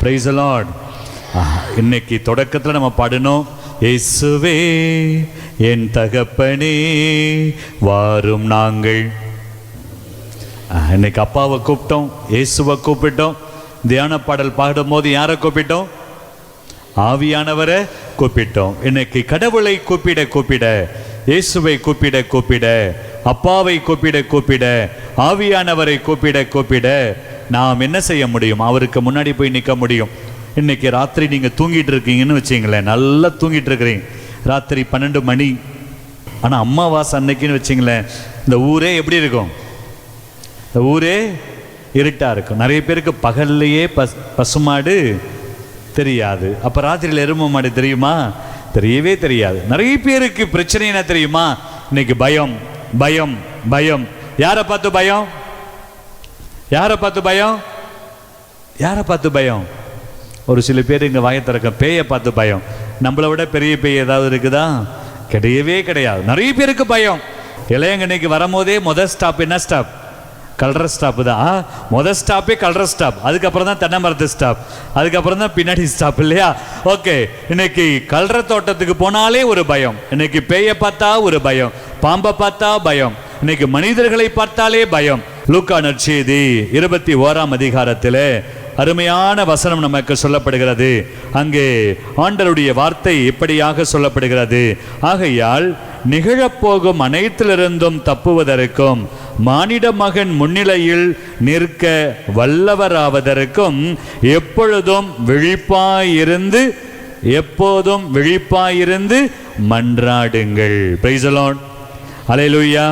Price the Lord. இன்னைக்கு தொடக்கத்தில் நம்ம பாடணும், இயேசுவே என் தகப்பனே வாரும் நாங்கள். இன்னைக்கு அப்பாவை கூப்பிட்டோம், இயேசுவை கூப்பிட்டோம். தியான பாடல் பாடும்போது யாரை கூப்பிட்டோம்? ஆவியானவரை கூப்பிட்டோம். இன்னைக்கு கடவுளை கூப்பிட கூப்பிட, இயேசுவை கூப்பிட கூப்பிட, அப்பாவை கூப்பிட கூப்பிட, ஆவியானவரை கூப்பிட கூப்பிட நாம் என்ன செய்ய முடியும்? அவருக்கு முன்னாடி போய் நிற்க முடியும். இன்னைக்கு ராத்திரி நீங்கள் தூங்கிட்டு இருக்கீங்கன்னு வச்சிங்களேன், நல்லா தூங்கிட்டு இருக்கிறீங்க, ராத்திரி 12 மணி. ஆனால் அம்மாவாசை அன்னைக்குன்னு வச்சிங்களேன், இந்த ஊரே எப்படி இருக்கும்? இந்த ஊரே இருட்டாக இருக்கும். நிறைய பேருக்கு பகல்லையே பசுமாடு தெரியாது, அப்போ ராத்திரியில் எருமை மாடு தெரியுமா? தெரியவே தெரியாது. நிறைய பேருக்கு பிரச்சனை என்ன தெரியுமா? இன்னைக்கு பயம் பயம் பயம். யாரை பார்த்து பயம்? யாரை பார்த்து பயம்? யாரை பார்த்து பயம்? ஒரு சில பேர் இங்கே வாயை திறக்க பேயை பார்த்து பயம். நம்மளை விட பெரிய பேய் ஏதாவது இருக்குதா? கிடையவே கிடையாது. நிறைய பேருக்கு பயம். இளையங்கன்னைக்கு வரும்போதே முதல் ஸ்டாப் என்ன ஸ்டாப்? கல்ற ஸ்டாப்பு தான். முதல் ஸ்டாப்பே கல்ற ஸ்டாப், அதுக்கப்புறம் தான் தென்னை மரத்து ஸ்டாப், அதுக்கப்புறம் தான் பின்னாடி ஸ்டாப், இல்லையா? ஓகே, இன்னைக்கு கல்ற தோட்டத்துக்கு போனாலே ஒரு பயம். இன்னைக்கு பேயை பார்த்தா ஒரு பயம், பாம்பை பார்த்தா பயம், இன்னைக்கு மனிதர்களை பார்த்தாலே பயம். லூக்கா நற்செய்தி 21ஆம் அதிகாரத்தில் அருமையான வசனம் நமக்கு சொல்லப்படுகிறது. அங்கே ஆண்டவருடைய வார்த்தை இப்படியாக சொல்லப்படுகிறது, ஆகையால் நிகழப்போகும் அனைத்திலிருந்தும் தப்புவதற்கும் மானிட மகன் முன்னிலையில் நிற்க வல்லவராவதற்கும் எப்பொழுதும் விழிப்பாயிருந்து மன்றாடுங்கள். Price the Lord. அல்லேலூயா.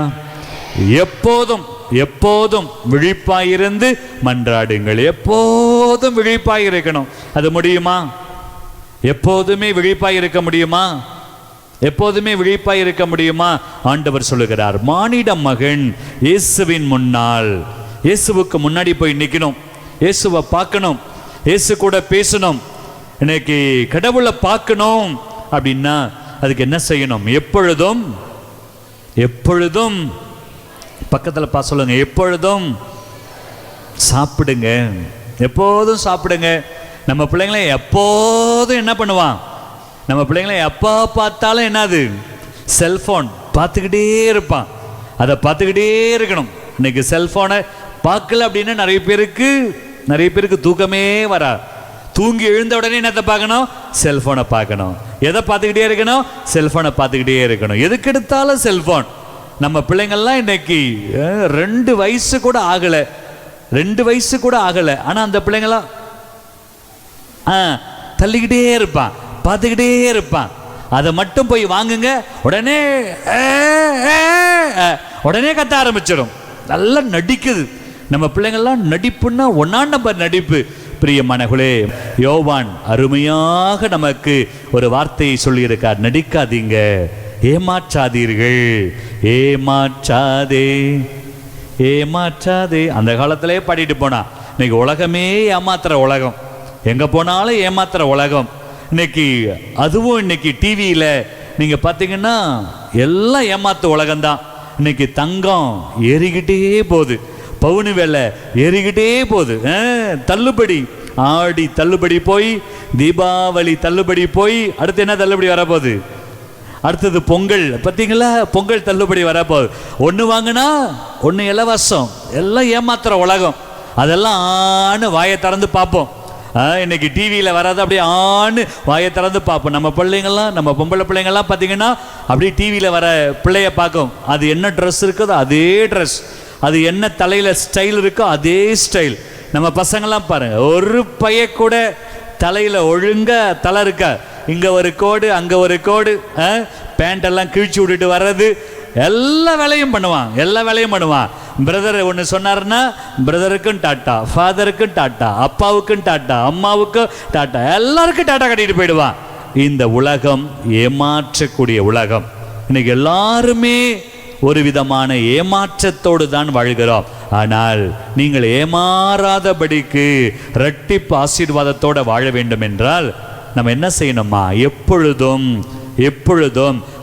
எப்போதும் விழிப்பாயிருந்து மன்றாடுங்கள். எப்போதும் விழிப்பாயிருக்கணும். அது முடியுமா? எப்போதுமே விழிப்பாயிருக்க முடியுமா? எப்போதுமே விழிப்பாயிருக்க முடியுமா? ஆண்டவர் சொல்லுகிறார், மானிட மகன் இயேசுவின் முன்னால், இயேசுவுக்கு முன்னாடி போய் நிற்கணும், இயேசுவை பார்க்கணும், இயேசு கூட பேசணும். இன்னைக்கு கடவுளை பார்க்கணும் அப்படின்னா அதுக்கு என்ன செய்யணும்? எப்பொழுதும் பக்கத்தில் சொல்லுங்க, எப்பொழுதும் சாப்பிடுங்க, எப்போதும் சாப்பிடுங்க. நம்ம பிள்ளைங்களை எப்போதும் என்ன பண்ணுவான்? நம்ம பிள்ளைங்களை எப்போ பார்த்தாலும் என்னது? செல்ஃபோன் பார்த்துக்கிட்டே இருப்பான். அதை பார்த்துக்கிட்டே இருக்கணும். இன்னைக்கு செல்ஃபோனை பார்க்கல அப்படின்னா நிறைய பேருக்கு தூக்கமே வரா. தூங்கி எழுந்த உடனே என்னத்தை பார்க்கணும்? செல்ஃபோனை பார்க்கணும். எதை பார்த்துக்கிட்டே இருக்கணும்? செல்ஃபோனை பார்த்துக்கிட்டே இருக்கணும். எதுக்கு எடுத்தாலும் செல்ஃபோன். நம்ம பிள்ளைங்கள்லாம் இன்னைக்கு 2 வயசு கூட ஆகலை, ஆனால் அந்த பிள்ளைங்களாம் தள்ளிக்கிட்டே இருப்பான், பார்த்துக்கிட்டே இருப்பான். அதை மட்டும் போய் வாங்குங்க, உடனே கத்த ஆரம்பிச்சிடும். நல்லா நடிக்குது நம்ம பிள்ளைங்கள்லாம். நடிப்புன்னா 1ஆம் நம்பர் நடிப்பு. பிரியமானவர்களே, யோவான் அருமையாக நமக்கு ஒரு வார்த்தையை சொல்லியிருக்கார், நடிக்காதீங்க, ஏமாற்றாதீர்கள், ஏமாற்றாதே. அந்த காலத்திலே பாடிட்டு போனா. இன்னைக்கு உலகமே ஏமாத்துற உலகம், எங்க போனாலும் ஏமாத்துற உலகம். இன்னைக்கு அதுவும் இன்னைக்கு டிவியில நீங்க பாத்தீங்கன்னா எல்லாம் ஏமாத்து உலகம்தான். இன்னைக்கு தங்கம் ஏறிக்கிட்டே போகுது, பவுனு விலை ஏறிக்கிட்டே போகுது, தள்ளுபடி, ஆடி தள்ளுபடி போய், தீபாவளி தள்ளுபடி போய், அடுத்து என்ன தள்ளுபடி வரப்போகுது? அடுத்தது பொங்கல். பார்த்தீங்களா? பொங்கல் தள்ளுபடி வரப்போகுது. ஒன்று வாங்கினா ஒன்று இலவசம். எல்லாம் ஏமாத்துற உலகம். அதெல்லாம் ஆணு வாயை திறந்து பார்ப்போம். இன்னைக்கு டிவியில் வராது, அப்படியே ஆணு வாயை திறந்து பார்ப்போம். நம்ம பிள்ளைங்கள்லாம், நம்ம பொம்பளை பிள்ளைங்கள்லாம் பார்த்தீங்கன்னா அப்படியே டிவியில் வர பிள்ளைய பார்க்கும். அது என்ன ட்ரெஸ் இருக்குதோ அதே ட்ரெஸ், அது என்ன தலையில் ஸ்டைல் இருக்கோ அதே ஸ்டைல். நம்ம பசங்கள்லாம் பாருங்க, ஒரு பைய கூட தலையில் ஒழுங்கா தலை இருக்கா, இங்கே ஒரு கோடு அங்கே ஒரு கோடு, பேண்ட் எல்லாம் கிழிச்சு விட்டுட்டு வர்றது, எல்லா வேலையும் பண்ணுவான். பிரதர் ஒன்று சொன்னார்னா பிரதருக்கும் டாட்டா, ஃபாதருக்கும் டாட்டா, அப்பாவுக்கும் டாட்டா, அம்மாவுக்கும் டாட்டா, எல்லாருக்கும் டாட்டா கட்டிட்டு போயிடுவான். இந்த உலகம் ஏமாற்றக்கூடிய உலகம். இன்னைக்கு எல்லாருமே ஒரு விதமான ஏமாற்றத்தோடு தான் வாழ்கிறோம். ஆனால் நீங்கள் ஏமாறாதபடிக்கு இரட்டிப்பு ஆசீர்வாதத்தோடு வாழ வேண்டும் என்றால் நம்ம என்ன செய்யணுமா? எப்பொழுதும்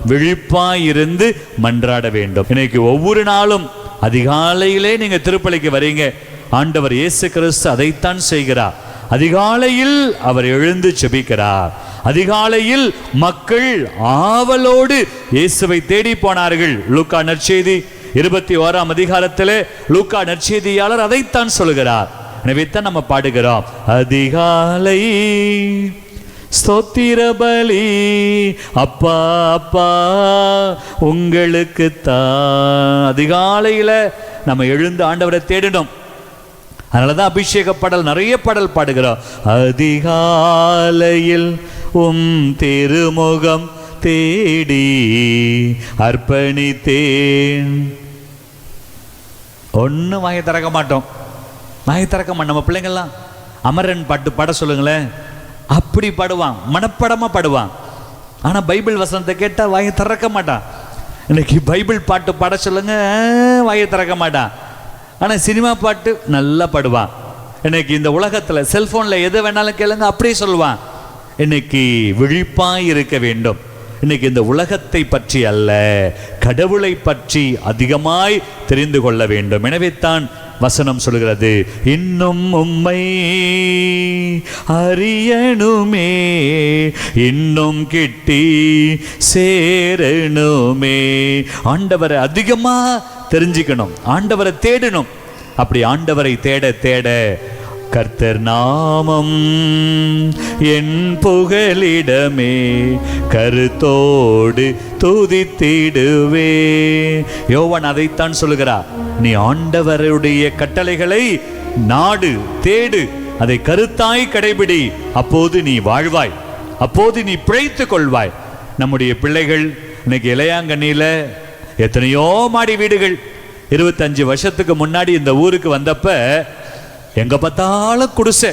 விழிப்பாயிருந்து மன்றாட வேண்டும். இன்னைக்கு ஒவ்வொரு நாளும் அதிகாலையிலே நீங்க திருப்பலிக்கு வரீங்க, ஆண்டவர் இயேசு கிறிஸ்து அதைத்தான் செய்கிறார். அதிகாலையில் அவர் எழுந்து ஜெபிக்கிறார். அதிகாலையில் மக்கள் ஆவலோடு இயேசுவை தேடி போனார்கள். லூக்கா நற்செய்தி 21ஆம் அதிகாரத்திலே லூக்கா நற்செய்தியாளர் அதைத்தான் சொல்கிறார். எனவே தான் நம்ம பாடுகிறோம், அதிகாலை ஸ்தோத்திர பலி அப்பா அப்பா உங்களுக்கு தான். அதிகாலையில நம்ம எழுந்து ஆண்டவரை தேடணும். அதனாலதான் அபிஷேக பாடல், நிறைய பாடல் பாடுகிறோம். அதிகாலையில் திருமுகம் தேடி அர்ப்பணித்தேன். ஒன்னும் வாயை திறக்க மாட்டோம், வாயை திறக்க மாட்டோம். நம்ம பிள்ளைங்கள்லாம் அமரன் பாட்டு பாட சொல்லுங்களேன், அப்படி பாடுவான், மனப்படமா பாடுவான். ஆனா பைபிள் வசனத்தை கேட்டா வாயை திறக்க மாட்டான். இன்னைக்கு பைபிள் பாட்டு பாட சொல்லுங்க, வாயை திறக்க மாட்டான். ஆனா சினிமா பாட்டு நல்லா பாடுவான். இன்னைக்கு இந்த உலகத்துல செல்போன்ல எது வேணாலும் கேளுங்க, அப்படியே சொல்லுவான். இன்னைக்கு விழிப்பாய் இருக்க வேண்டும். இன்னைக்கு இந்த உலகத்தை பற்றி அல்ல, கடவுளை பற்றி அதிகமாய் தெரிந்து கொள்ள வேண்டும். எனவே தான் வசனம் சொல்கிறது, இன்னும் உம்மை அறியணுமே, இன்னும் கிட்டி சேரணுமே. ஆண்டவரை அதிகமா தெரிஞ்சுக்கணும், ஆண்டவரை தேடணும். அப்படி ஆண்டவரை தேட தேட கர்த்தர் நாமம் என் புகலிடமே, கருத்தோடு துதித்திடுவே. யோவான் அதைத்தான் சொல்லுகிறார், நீ ஆண்டவருடைய கட்டளைகளை நாடு, தேடு, அதை கருத்தாய் கடைபிடி, அப்போது நீ வாழ்வாய், அப்போது நீ பிழைத்துக் கொள்வாய். நம்முடைய பிள்ளைகள் இன்னைக்கு இளையாங்கண்ணியில எத்தனையோ மாடி வீடுகள். 25 வருஷத்துக்கு முன்னாடி இந்த ஊருக்கு வந்தப்ப எங்க பார்த்தாலும் குடிசை,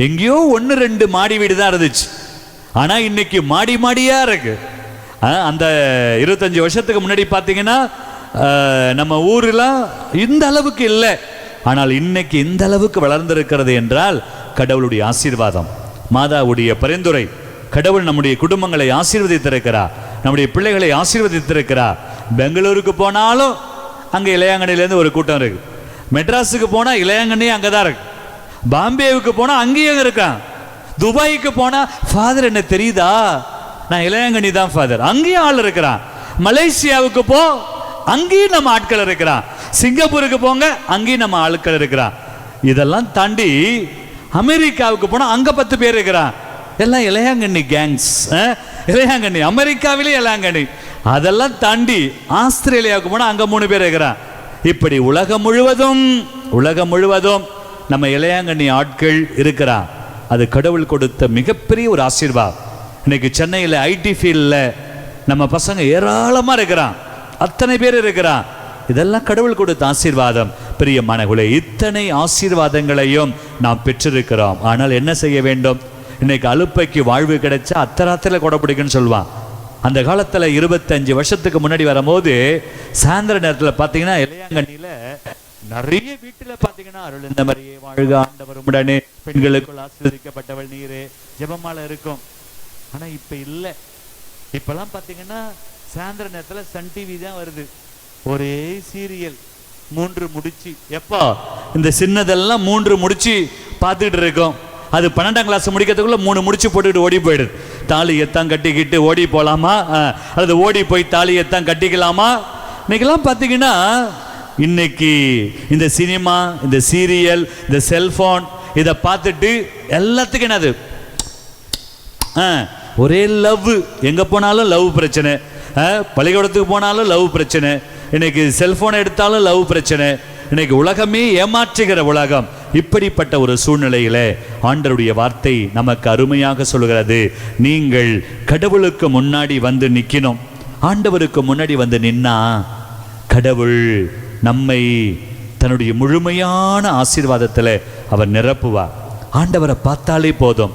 எங்கேயோ 1-2 மாடி வீடு தான் இருந்துச்சு. ஆனா இன்னைக்கு மாடி மாடியா இருக்கு. அந்த 25 வருஷத்துக்கு முன்னாடி பார்த்தீங்கன்னா நம்ம ஊர்லாம் இந்த அளவுக்கு இல்லை. ஆனால் இன்னைக்கு இந்த அளவுக்கு வளர்ந்திருக்கிறது என்றால் கடவுளுடைய ஆசீர்வாதம், மாதாவுடைய பரிந்துரை. கடவுள் நம்முடைய குடும்பங்களை ஆசீர்வதித்திருக்கிறார், நம்முடைய பிள்ளைகளை ஆசீர்வதித்திருக்கிறார். பெங்களூருக்கு போனாலும் அங்க இளையாங்கண்ணிலேருந்து ஒரு கூட்டம் இருக்கு. மெட்ராஸுக்கு போனா இளையாங்கண்ணி அங்கதான் இருக்கு. பாம்பேவுக்கு போனா அங்கேயும் இருக்கான். துபாய்க்கு போனா ஃபாதர் என்ன தெரியுதா, நான் இளையாங்கண்ணி தான் ஃபாதர், அங்கேயும் ஆள் இருக்கிறான். மலேசியாவுக்கு போ, அங்கேயும் நம்ம ஆட்கள் இருக்கிறான். சிங்கப்பூருக்கு போங்க, அங்கேயும் நம்ம ஆட்கள் இருக்கிறான். இதெல்லாம் தாண்டி அமெரிக்காவுக்கு போனா அங்க 10 பேர் இருக்கிறான். எல்லாம் இளையாங்கண்ணி கேங்ஸ். இளையாங்கண்ணி அமெரிக்காவிலே இளையாங்கண்ணி. அதெல்லாம் தாண்டி ஆஸ்திரேலியாவுக்கு போனா அங்க 3 பேர் இருக்கிறான். இப்படி உலகம் முழுவதும் நம்ம இளையாங்கண்ணி ஆட்கள் இருக்கிறான். அது கடவுள் கொடுத்த மிகப்பெரிய ஒரு ஆசீர்வாதம். இன்னைக்கு சென்னையில் ஐடி ஃபீல்ட்ல நம்ம பசங்க ஏராளமா இருக்கிறான், அத்தனை பேர் இருக்கிறான். இதெல்லாம் கடவுள் கொடுத்த ஆசீர்வாதம். பிரியமானவர்களே, இத்தனை ஆசீர்வாதங்களையும் நாம் பெற்றிருக்கிறோம். ஆனால் என்ன செய்ய வேண்டும்? இன்னைக்கு அலுப்பைக்கு வாழ்வு கிடைச்சா அத்தராத்திரில கொடை பிடிக்குன்னு சொல்லுவான். அந்த காலத்துல 25 வருஷத்துக்கு முன்னாடி வரும்போது சாயந்தர நேரத்துல பாத்தீங்கன்னா இளையாங்கண்ணியில நிறைய வீட்டுல பாத்தீங்கன்னா அருள் இந்த மாதிரியே வாழ்க ஆண்டவர் உடனே, பெண்களுக்குள் ஆசீர்வதிக்கப்பட்டவள் நீரே, ஜெபமாலை இருக்கும். ஆனா இப்ப இல்ல. இப்பெல்லாம் பாத்தீங்கன்னா சாயந்தர நேரத்துல சன் டிவி தான் வருது, ஒரே சீரியல் 3 முடிச்சு. எப்பா இந்த சின்னதெல்லாம் 3 முடிச்சு பார்த்துக்கிட்டு இருக்கோம். அது 12ஆம் கிளாஸ் முடிக்கிறதுக்குள்ள 3 முடிச்சு போட்டுக்கிட்டு ஓடி போயிடுது. தாலியத்தான் கட்டிக்கிட்டு ஓடி போலாமா, அல்லது ஓடி போய் தாலியத்தான் கட்டிக்கலாமா? இன்னைக்கெல்லாம் பார்த்தீங்கன்னா இன்னைக்கு இந்த சினிமா, இந்த சீரியல், இந்த செல்போன் இதை பார்த்துட்டு எல்லாத்துக்கும் என்னது, ஒரே லவ். எங்க போனாலும் லவ் பிரச்சனை, பள்ளிக்கூடத்துக்கு போனாலும் லவ் பிரச்சனை, இன்னைக்கு செல்போனை எடுத்தாலும் லவ் பிரச்சனை. இன்னைக்கு உலகமே ஏமாற்றுகிற உலகம். இப்படிப்பட்ட ஒரு சூழ்நிலையில ஆண்டவருடைய வார்த்தை நமக்கு அருமையாக சொல்கிறது, நீங்கள் கடவுளுக்கு முன்னாடி வந்து நிக்கணும். ஆண்டவருக்கு முன்னாடி வந்து நின்னா கடவுள் நம்மை தன்னுடைய முழுமையான ஆசீர்வாதத்தில் அவர் நிரப்புவார். ஆண்டவரை பார்த்தாலே போதும்.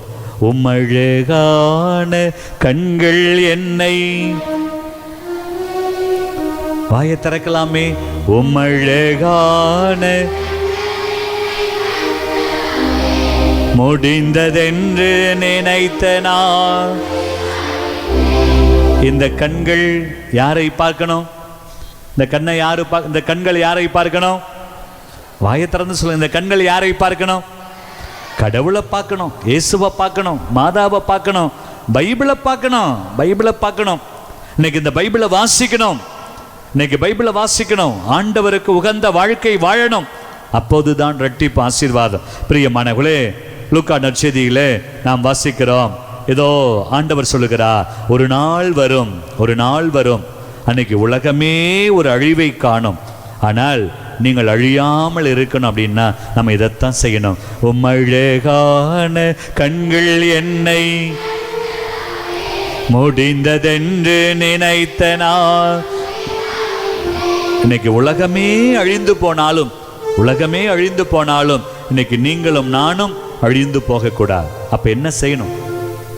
உம்மழகான கண்கள் என்னை, வாயை திறக்கலாமே, உம்மழகான முடிந்ததென்று நினைத்த நான். இந்த கண்கள் யாரை பார்க்கணும்? இந்த கண்ணை யாரு இந்த கண்கள் யாரை பார்க்கணும்? வாயை திறந்து சொல்லுங்க. இந்த கண்கள் யாரை பார்க்கணும்? கடவுளை பார்க்கணும், இயேசுவை பார்க்கணும், மாதாவை பார்க்கணும், பைபிளை பார்க்கணும், பைபிளை பார்க்கணும். இன்னைக்கு இந்த பைபிளை வாசிக்கணும், இன்னைக்கு பைபிளை வாசிக்கணும். ஆண்டவருக்கு உகந்த வாழ்க்கை வாழணும். அப்போதுதான் இரட்டிப்பு ஆசீர்வாதம். பிரியமானவர்களே, லூக்கா நற்செய்தியிலே நாம் வாசிக்கிறோம், ஏதோ ஆண்டவர் சொல்லுகிறார், ஒரு நாள் வரும், ஒரு நாள் வரும், அன்னைக்கு உலகமே ஒரு அழிவை காணும். ஆனால் நீங்கள் அழியாமல் இருக்கணும் அப்படின்னா நம்ம இதைத்தான் செய்யணும். உம்மழகான கண்கள் என்னை முடிந்ததென்று நினைத்தனா. இன்னைக்கு உலகமே அழிந்து போனாலும், உலகமே அழிந்து போனாலும் இன்னைக்கு நீங்களும் நானும் அழிந்து போகக்கூடாது. அப்ப என்ன செய்யணும்?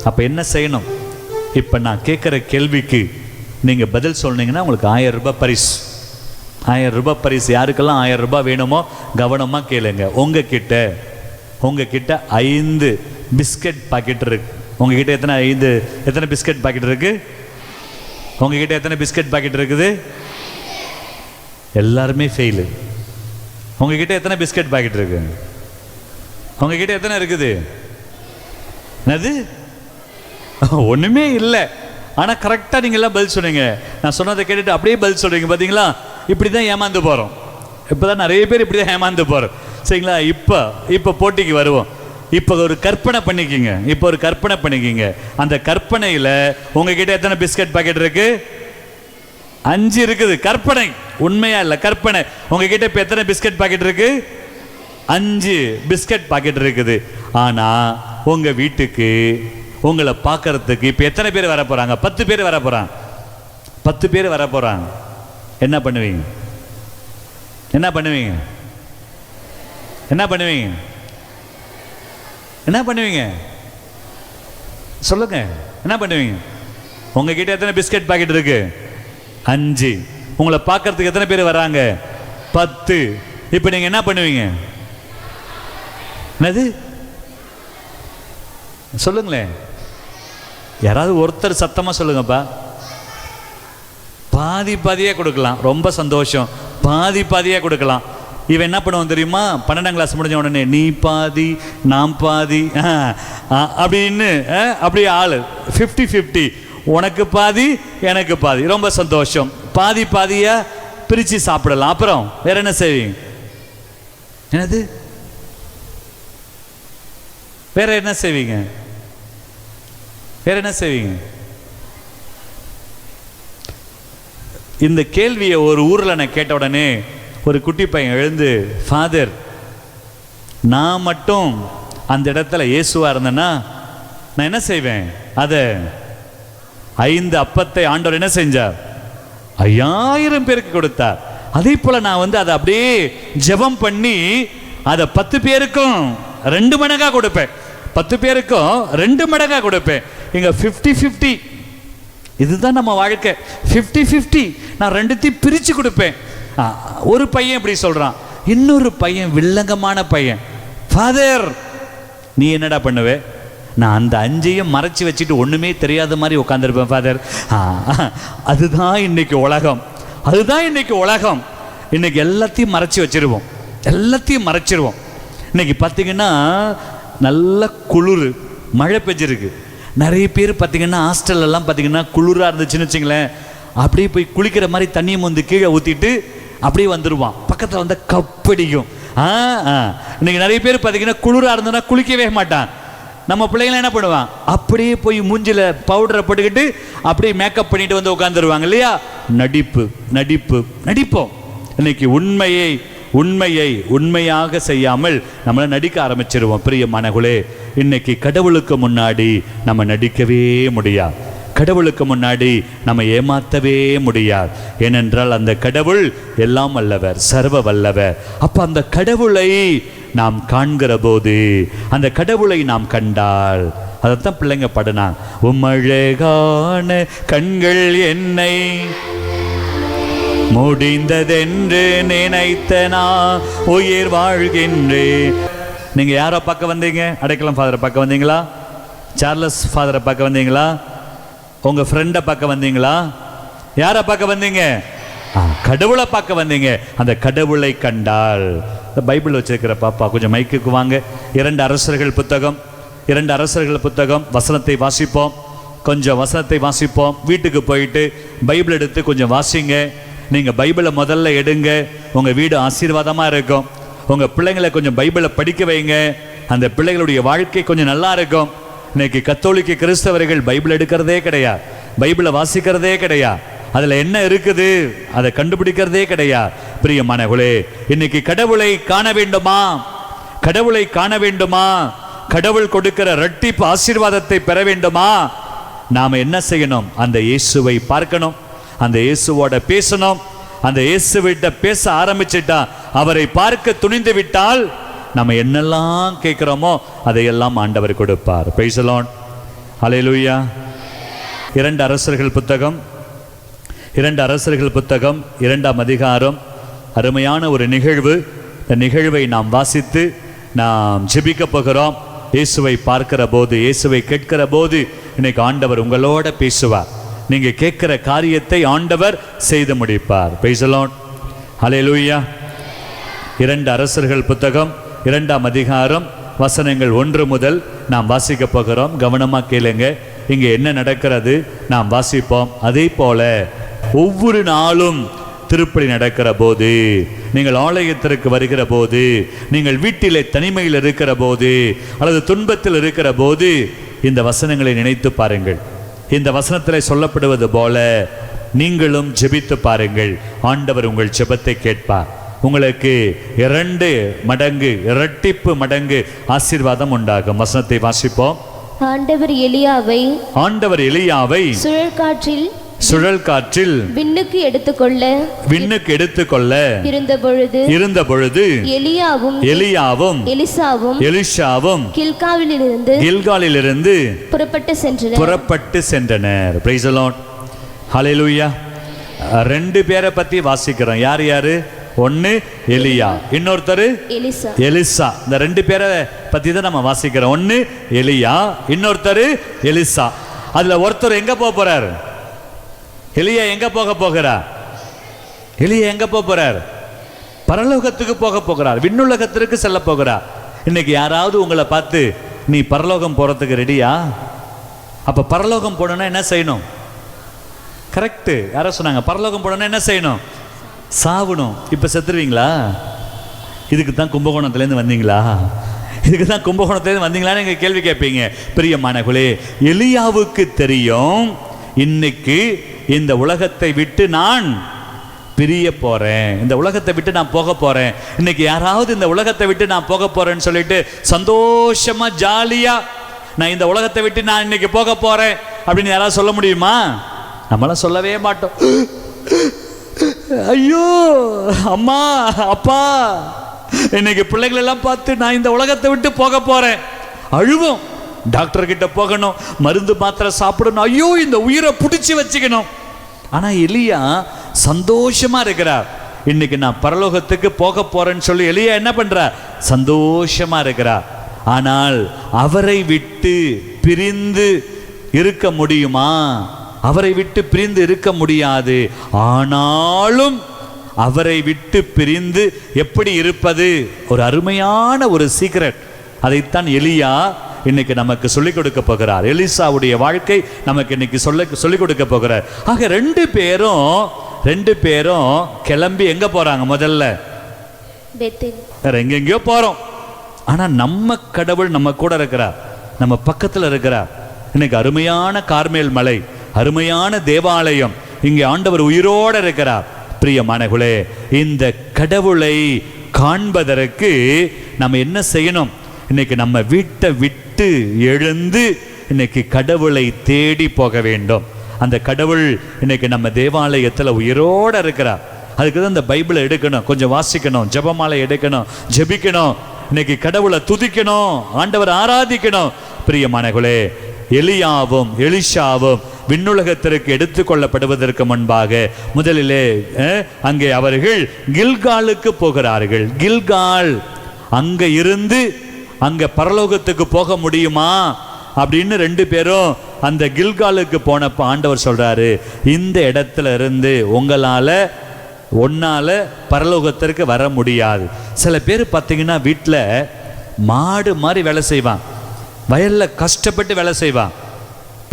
அப்ப என்ன செய்யணும்? இப்ப நான் கேட்கிற கேள்விக்கு நீங்க பதில் சொன்னீங்கன்னா உங்களுக்கு 1000 ரூபாய் பரிசு. 1000 ரூபாய் பரிசு. யாருக்கெல்லாம் 1000 ரூபாய் வேணுமோ கவனமா கேளுங்க. உங்ககிட்ட 5 பிஸ்கட் பாக்கெட் இருக்கு. உங்ககிட்ட எத்தனை பிஸ்கட் பாக்கெட் இருக்கு? உங்ககிட்ட எத்தனை பிஸ்கட் பாக்கெட் இருக்குது? எல்லாருமே ஃபெயிலு. உங்ககிட்ட எத்தனை பிஸ்கட் பாக்கெட் இருக்கு? உங்ககிட்ட எத்தனை இருக்குது? என்னது? ஒண்ணுமே இல்லை. ஆனா கரெக்டா நீங்க எல்லாம் பதில் சொன்னீங்க. நான் சொன்னதை கேட்டுட்டு அப்படியே பதில் சொல்றீங்க. பாத்தீங்களா? இப்படிதான் ஏமாந்து போறோம். இப்பதான் நிறைய பேர் இப்படிதான் ஏமாந்து போறோம். சரிங்களா? இப்ப போட்டிக்கு வருவோம். இப்ப ஒரு கற்பனை பண்ணிக்கிங்க. இப்ப ஒரு கற்பனை பண்ணிக்கிங்க. அந்த கற்பனையில உங்ககிட்ட எத்தனை பிஸ்கட் பாக்கெட் இருக்கு? 5 இருக்குது. கற்பனை, உண்மையா இல்ல, கற்பனை. உங்ககிட்ட இப்ப எத்தனை பிஸ்கட் பாக்கெட் இருக்கு? 5 பிஸ்கட் பாக்கெட் இருக்குது. ஆனா உங்க வீட்டுக்கு உங்களை பார்க்கறதுக்கு இப்ப எத்தனை பேர் வர போறாங்க? 10 பேர் வர போறாங்க. 10 பேர் வர போறாங்க. என்ன பண்ணுவீங்க? என்ன பண்ணுவீங்க? என்ன பண்ணுவீங்க? என்ன பண்ணுவீங்க? சொல்லுங்க. என்ன பண்ணுவீங்க? உங்ககிட்ட எத்தனை பிஸ்கட் பாக்கெட் இருக்கு? 5. உங்களை பார்க்கறதுக்கு எத்தனை பேர் வராங்க? 10. இப்ப நீங்க என்ன பண்ணுவீங்க? என்னது? சொல்லுங்களேன். யாராவது ஒருத்தர் சத்தமா சொல்லுங்கப்பா. பாதி பாதியா கொடுக்கலாம். ரொம்ப சந்தோஷம். பாதி பாதியா கொடுக்கலாம். இவன் என்ன பண்ணுவான் தெரியுமா? 12ஆம் கிளாஸ் முடிஞ்ச உடனே நீ பாதி நான் பாதி அப்படின்னு அப்படி ஆளு 50-50, உனக்கு பாதி எனக்கு பாதி. ரொம்ப சந்தோஷம். பாதி பாதியா பிரிச்சு சாப்பிடலாம். அப்புறம் வேற என்ன செய்வீங்க? என்னது? வேற என்ன செய்வீங்க? வேற என்ன செய்வீங்க? இந்த கேள்வியை ஒரு ஊர்ல நான் கேட்ட உடனே ஒரு குட்டி பையன் எழுந்து, ஃபாதர், நான் மட்டும் அந்த இடத்துல இயேசுவா இருந்தேன்னா நான் என்ன செய்வேன்? அதை 5 அப்பத்தை ஆண்டவர் என்ன செஞ்சார்? 5000 பேருக்கு கொடுத்தார். அதே போல நான் அதை அப்படியே ஜெபம் பண்ணி அதை 10 பேருக்கும் 2 மடங்கா கொடுப்பேன். 10 பேருக்கும் 2 மடங்கா கொடுப்பேன். இங்க 50-50. இதுதான் நம்ம வாழ்க்கை. 50-50. நான் 2த்தையும் பிரிச்சு கொடுப்பேன். ஒரு பையன் இப்படி சொல்றான், இன்னொரு பையன் வில்லங்கமான பையன், ஃபாதர் நீ என்னடா பண்ணுவே? நான் அந்த 5ஐயும் மறைச்சு வச்சுட்டு ஒண்ணுமே தெரியாத மாதிரி உட்காந்துருப்பேன் ஃபாதர். அதுதான் இன்னைக்கு உலகம். அதுதான் இன்னைக்கு உலகம். இன்னைக்கு எல்லாத்தையும் மறைச்சு வச்சிருவோம். எல்லாத்தையும் மறைச்சிருவோம். இன்னைக்கு பார்த்தீங்கன்னா நல்ல குளிர், மழை பெஞ்சிருக்கு. நிறைய பேர் பார்த்தீங்கன்னா ஹாஸ்டல்லாம் பார்த்தீங்கன்னா குளிராக இருந்துச்சுன்னு வச்சுங்களேன், அப்படியே போய் குளிக்கிற மாதிரி தண்ணியை வந்து கீழே ஊற்றிட்டு அப்படியே வந்துடுவான். பக்கத்தில் வந்தால் கப்படிக்கும். இன்னைக்கு நிறைய பேர் பார்த்தீங்கன்னா குளிராக இருந்ததுன்னா குளிக்கவே மாட்டான். நம்ம பிள்ளைங்களாம் என்ன பண்ணுவான்? அப்படியே போய் மூஞ்சில பவுடரை போட்டுக்கிட்டு அப்படியே மேக்கப் பண்ணிட்டு வந்து உட்காந்துருவாங்க இல்லையா? நடிப்பு நடிப்பு நடிப்போம். இன்னைக்கு உண்மையை உண்மையாக செய்யாமல் நம்மளை நடிக்க ஆரம்பிச்சிருவோம். பிரியமானவர்களே, இன்னைக்கு கடவுளுக்கு முன்னாடி நம்ம நடிக்கவே முடியாது. கடவுளுக்கு முன்னாடி நம்ம ஏமாத்தவே முடியாது. ஏனென்றால் அந்த கடவுள் எல்லாம் வல்லவர், சர்வ வல்லவர். அப்ப அந்த கடவுளை நாம் காண்கிற போது, அந்த கடவுளை நாம் கண்டால், அதைத்தான் பிள்ளைங்க பாடுனாங்க, உம்மழகான கண்கள் என்னை முடிந்ததென்று நினைத்த நான் உயிர் வாழ்கின்றேன். நீங்க யாரை பார்க்க வந்தீங்க? அடைக்கலம் ஃபாதரை பார்க்க வந்தீங்களா? சார்லஸ் ஃபாதரை பார்க்க வந்தீங்களா? உங்க ஃப்ரெண்டை பார்க்க வந்தீங்களா? யாரை பார்க்க வந்தீங்க? கடவுளை பார்க்க வந்தீங்க. அந்த கடவுளை கண்டால் பைபிள் வச்சிருக்கிற பாப்பா கொஞ்சம் மைக்குக்கு வாங்க. 2 அரசர்கள் புத்தகம் வசனத்தை வாசிப்போம். கொஞ்சம் வசனத்தை வாசிப்போம். வீட்டுக்கு போயிட்டு பைபிள் எடுத்து கொஞ்சம் வாசிங்க. நீங்கள் பைபிளை முதல்ல எடுங்க, உங்கள் வீடு ஆசீர்வாதமாக இருக்கும். உங்கள் பிள்ளைங்களை கொஞ்சம் பைபிளை படிக்க வைங்க, அந்த பிள்ளைகளுடைய வாழ்க்கை கொஞ்சம் நல்லா இருக்கும். இன்னைக்கு கத்தோலிக்க கிறிஸ்தவர்கள் பைபிள் எடுக்கிறதே கிடையாது, பைபிளை வாசிக்கிறதே கிடையாது, அதில் என்ன இருக்குது அதை கண்டுபிடிக்கிறதே கிடையாது. பிரியமானவர்களே, இன்னைக்கு கடவுளை காண வேண்டுமா? கடவுளை காண வேண்டுமா? கடவுள் கொடுக்கிற இரட்டிப்பு ஆசீர்வாதத்தை பெற வேண்டுமா? நாம் என்ன செய்யணும்? அந்த இயேசுவை பார்க்கணும், அந்த இயேசுவோட பேசணும். அந்த இயேசுவிட்ட பேச ஆரம்பிச்சிட்டா, அவரை பார்க்க துணிந்து விட்டால் நம்ம என்னெல்லாம் கேட்கிறோமோ அதையெல்லாம் ஆண்டவர் கொடுப்பார். பிரைஸ் தி லார்ட், ஹல்லேலூயா. 2 அரசர்கள் புத்தகம் 2ஆம் அதிகாரம். அருமையான ஒரு நிகழ்வு. இந்த நிகழ்வை நாம் வாசித்து நாம் ஜெபிக்க போகிறோம். இயேசுவை பார்க்கிற போது, இயேசுவை கேட்கிற போது இன்னைக்கு ஆண்டவர் உங்களோட பேசுவார். நீங்க கேட்கிற காரியத்தை ஆண்டவர் செய்து முடிப்பார். பிரைஸ் தி லார்ட், ஹல்லேலூயா. 2 அரசர்கள் புத்தகம் 2ஆம் அதிகாரம் வசனங்கள் 1 முதல் நாம் வாசிக்க போகிறோம். கவனமா கேளுங்க. இங்க என்ன நடக்கிறது நாம் வாசிப்போம். அதே போல ஒவ்வொரு நாளும் திருப்பலி நடக்கிற போது, நீங்கள் ஆலயத்திற்கு வருகிற போது, நீங்கள் வீட்டிலே தனிமையில் இருக்கிற போது, அல்லது துன்பத்தில் இருக்கிற போது இந்த வசனங்களை நினைத்து பாருங்கள். இந்த வசனத்தில் சொல்லப்படுவது போல நீங்களும் ஜெபித்து பாருங்கள். ஆண்டவர் உங்கள் ஜெபத்தை கேட்பார். உங்களுக்கு 2 மடங்கு இரட்டிப்பு மடங்கு ஆசீர்வாதம் உண்டாகும். வசனத்தை வாசிப்போம். ஆண்டவர் எலியாவை சுழல் காற்றில் விண்ணுக்கு எடுத்துக்கொள்ள இருந்த பொழுது எலியாவும் எலிஷாவும் கில்காலிலிருந்து புறப்பட்டு சென்றனர். பிரைஸ் தி லார்ட், ஹல்லேலூயா. 2 பேரை பத்தி வாசிக்கிறோம். யார் யாரு? ஒன்னு எலியா, இன்னொருத்தர் எலிசா. இந்த 2 பேரை பத்தி தான் நம்ம வாசிக்கிறோம். ஒன்னு எலியா, இன்னொருத்தர் எலிசா. அதுல ஒருத்தர் எங்க போறார்? எலியா எங்க போகிறார்? எலியா எங்க போறார்? பரலோகத்துக்கு போகிறார், விண்ணுலகத்திற்கு செல்ல போகிறார். இன்னைக்கு யாராவது உங்களை பார்த்து நீ பரலோகம் போறதுக்கு ரெடியா? அப்ப பரலோகம் போனா என்ன செய்யணும்? கரெக்ட். யாரோ சொன்னாங்க பரலோகம் போனா என்ன செய்யணும்? சாவணும். இப்ப செத்துருவீங்களா? இதுக்கு தான் கும்பகோணத்துலேருந்து வந்தீங்களா? இதுக்கு தான் கும்பகோணத்துலேருந்து வந்தீங்களான்னு நீங்க கேள்வி கேட்பீங்க. பிரியமானவர்களே, எலியாவுக்கு தெரியும் இன்னைக்கு இந்த உலகத்தை விட்டு நான் பிரிய போறேன், இந்த உலகத்தை விட்டு நான் போக போறேன். இன்னைக்கு யாராவது இந்த உலகத்தை விட்டு நான் போக போறேன்னு சொல்லிட்டு சந்தோஷமா ஜாலியா நான் இந்த உலகத்தை விட்டு நான் இன்னைக்கு போக போறேன் அப்படின்னு யாராவது சொல்ல முடியுமா? நம்மளாம் சொல்லவே மாட்டோம். ஐயோ அம்மா அப்பா, இன்னைக்கு பிள்ளைகள் எல்லாம் பார்த்து நான் இந்த உலகத்தை விட்டு போக போறேன் அழுவோம். டாக்டர் கிட்ட போகணும், மருந்து மாத்திரை சாப்பிடணும், ஐயோ இந்த உயிரை பிடிச்சி வச்சுக்கணும். ஆனா எலியா சந்தோஷமா இருக்கிறார். இன்னைக்கு நான் பரலோகத்துக்கு போக போறேன்னு சொல்லி எலியா என்ன பண்றார்? சந்தோஷமா இருக்கிறார். ஆனால் அவரை விட்டு பிரிந்து இருக்க முடியுமா? அவரை விட்டு பிரிந்து இருக்க முடியாது. ஆனாலும் அவரை விட்டு பிரிந்து எப்படி இருப்பது? ஒரு அருமையான ஒரு சீக்ரெட். அதைத்தான் எலியா இன்னைக்கு நமக்கு சொல்லிக் கொடுக்க போகிறார். எலிசாவுடைய வாழ்க்கை நமக்கு இன்னைக்கு சொல்லிக் கொடுக்க போகிறார். ஆக 2 பேரும் கிளம்பி எங்க போறாங்க? முதல்ல வேற எங்கெங்கயோ போறோம். ஆனா நம்ம கடவுள் நம்ம கூட இருக்கிறார், நம்ம பக்கத்துல இருக்கிறார். இன்னைக்கு அருமையான கார்மேல் மலை, அருமையான தேவாலயம், இங்கே ஆண்டவர் உயிரோட இருக்கிறார். பிரியமானவர்களே, இந்த கடவுளை காண்பதற்கு நம்ம என்ன செய்யணும்? இன்னைக்கு நம்ம வீட்டை விட்டு எழுந்து இன்னைக்கு கடவுளை தேடி போக வேண்டும். அந்த கடவுள் இன்னைக்கு நம்ம தேவாலயத்தில் உயிரோட இருக்கிறார். அதுக்கு தான் இந்த பைபிளை எடுக்கணும், கொஞ்சம் வாசிக்கணும், ஜெபமாலை எடுக்கணும், ஜெபிக்கணும், இன்னைக்கு கடவுளை துதிக்கணும், ஆண்டவர் ஆராதிக்கணும். பிரியமானவர்களே, எலியாவும் எலிஷாவும் விண்ணுலகத்திற்கு எடுத்துக்கொள்ளப்படுவதற்கு முன்பாக முதலிலே அங்கே அவர்கள் கில்காலுக்கு போகிறார்கள். கில்கால் அங்க இருந்து அங்க பரலோகத்துக்கு போக முடியுமா அப்படின்னு 2 பேரும் அந்த கில்காலுக்கு போனப்ப ஆண்டவர் சொல்றாரு, இந்த இடத்துல இருந்து உங்களால ஒன்னால பரலோகத்திற்கு வர முடியாது. சில பேர் பார்த்தீங்கன்னா வீட்டில் மாடு மாதிரி வேலை செய்வான், வயலில் கஷ்டப்பட்டு வேலை செய்வான்,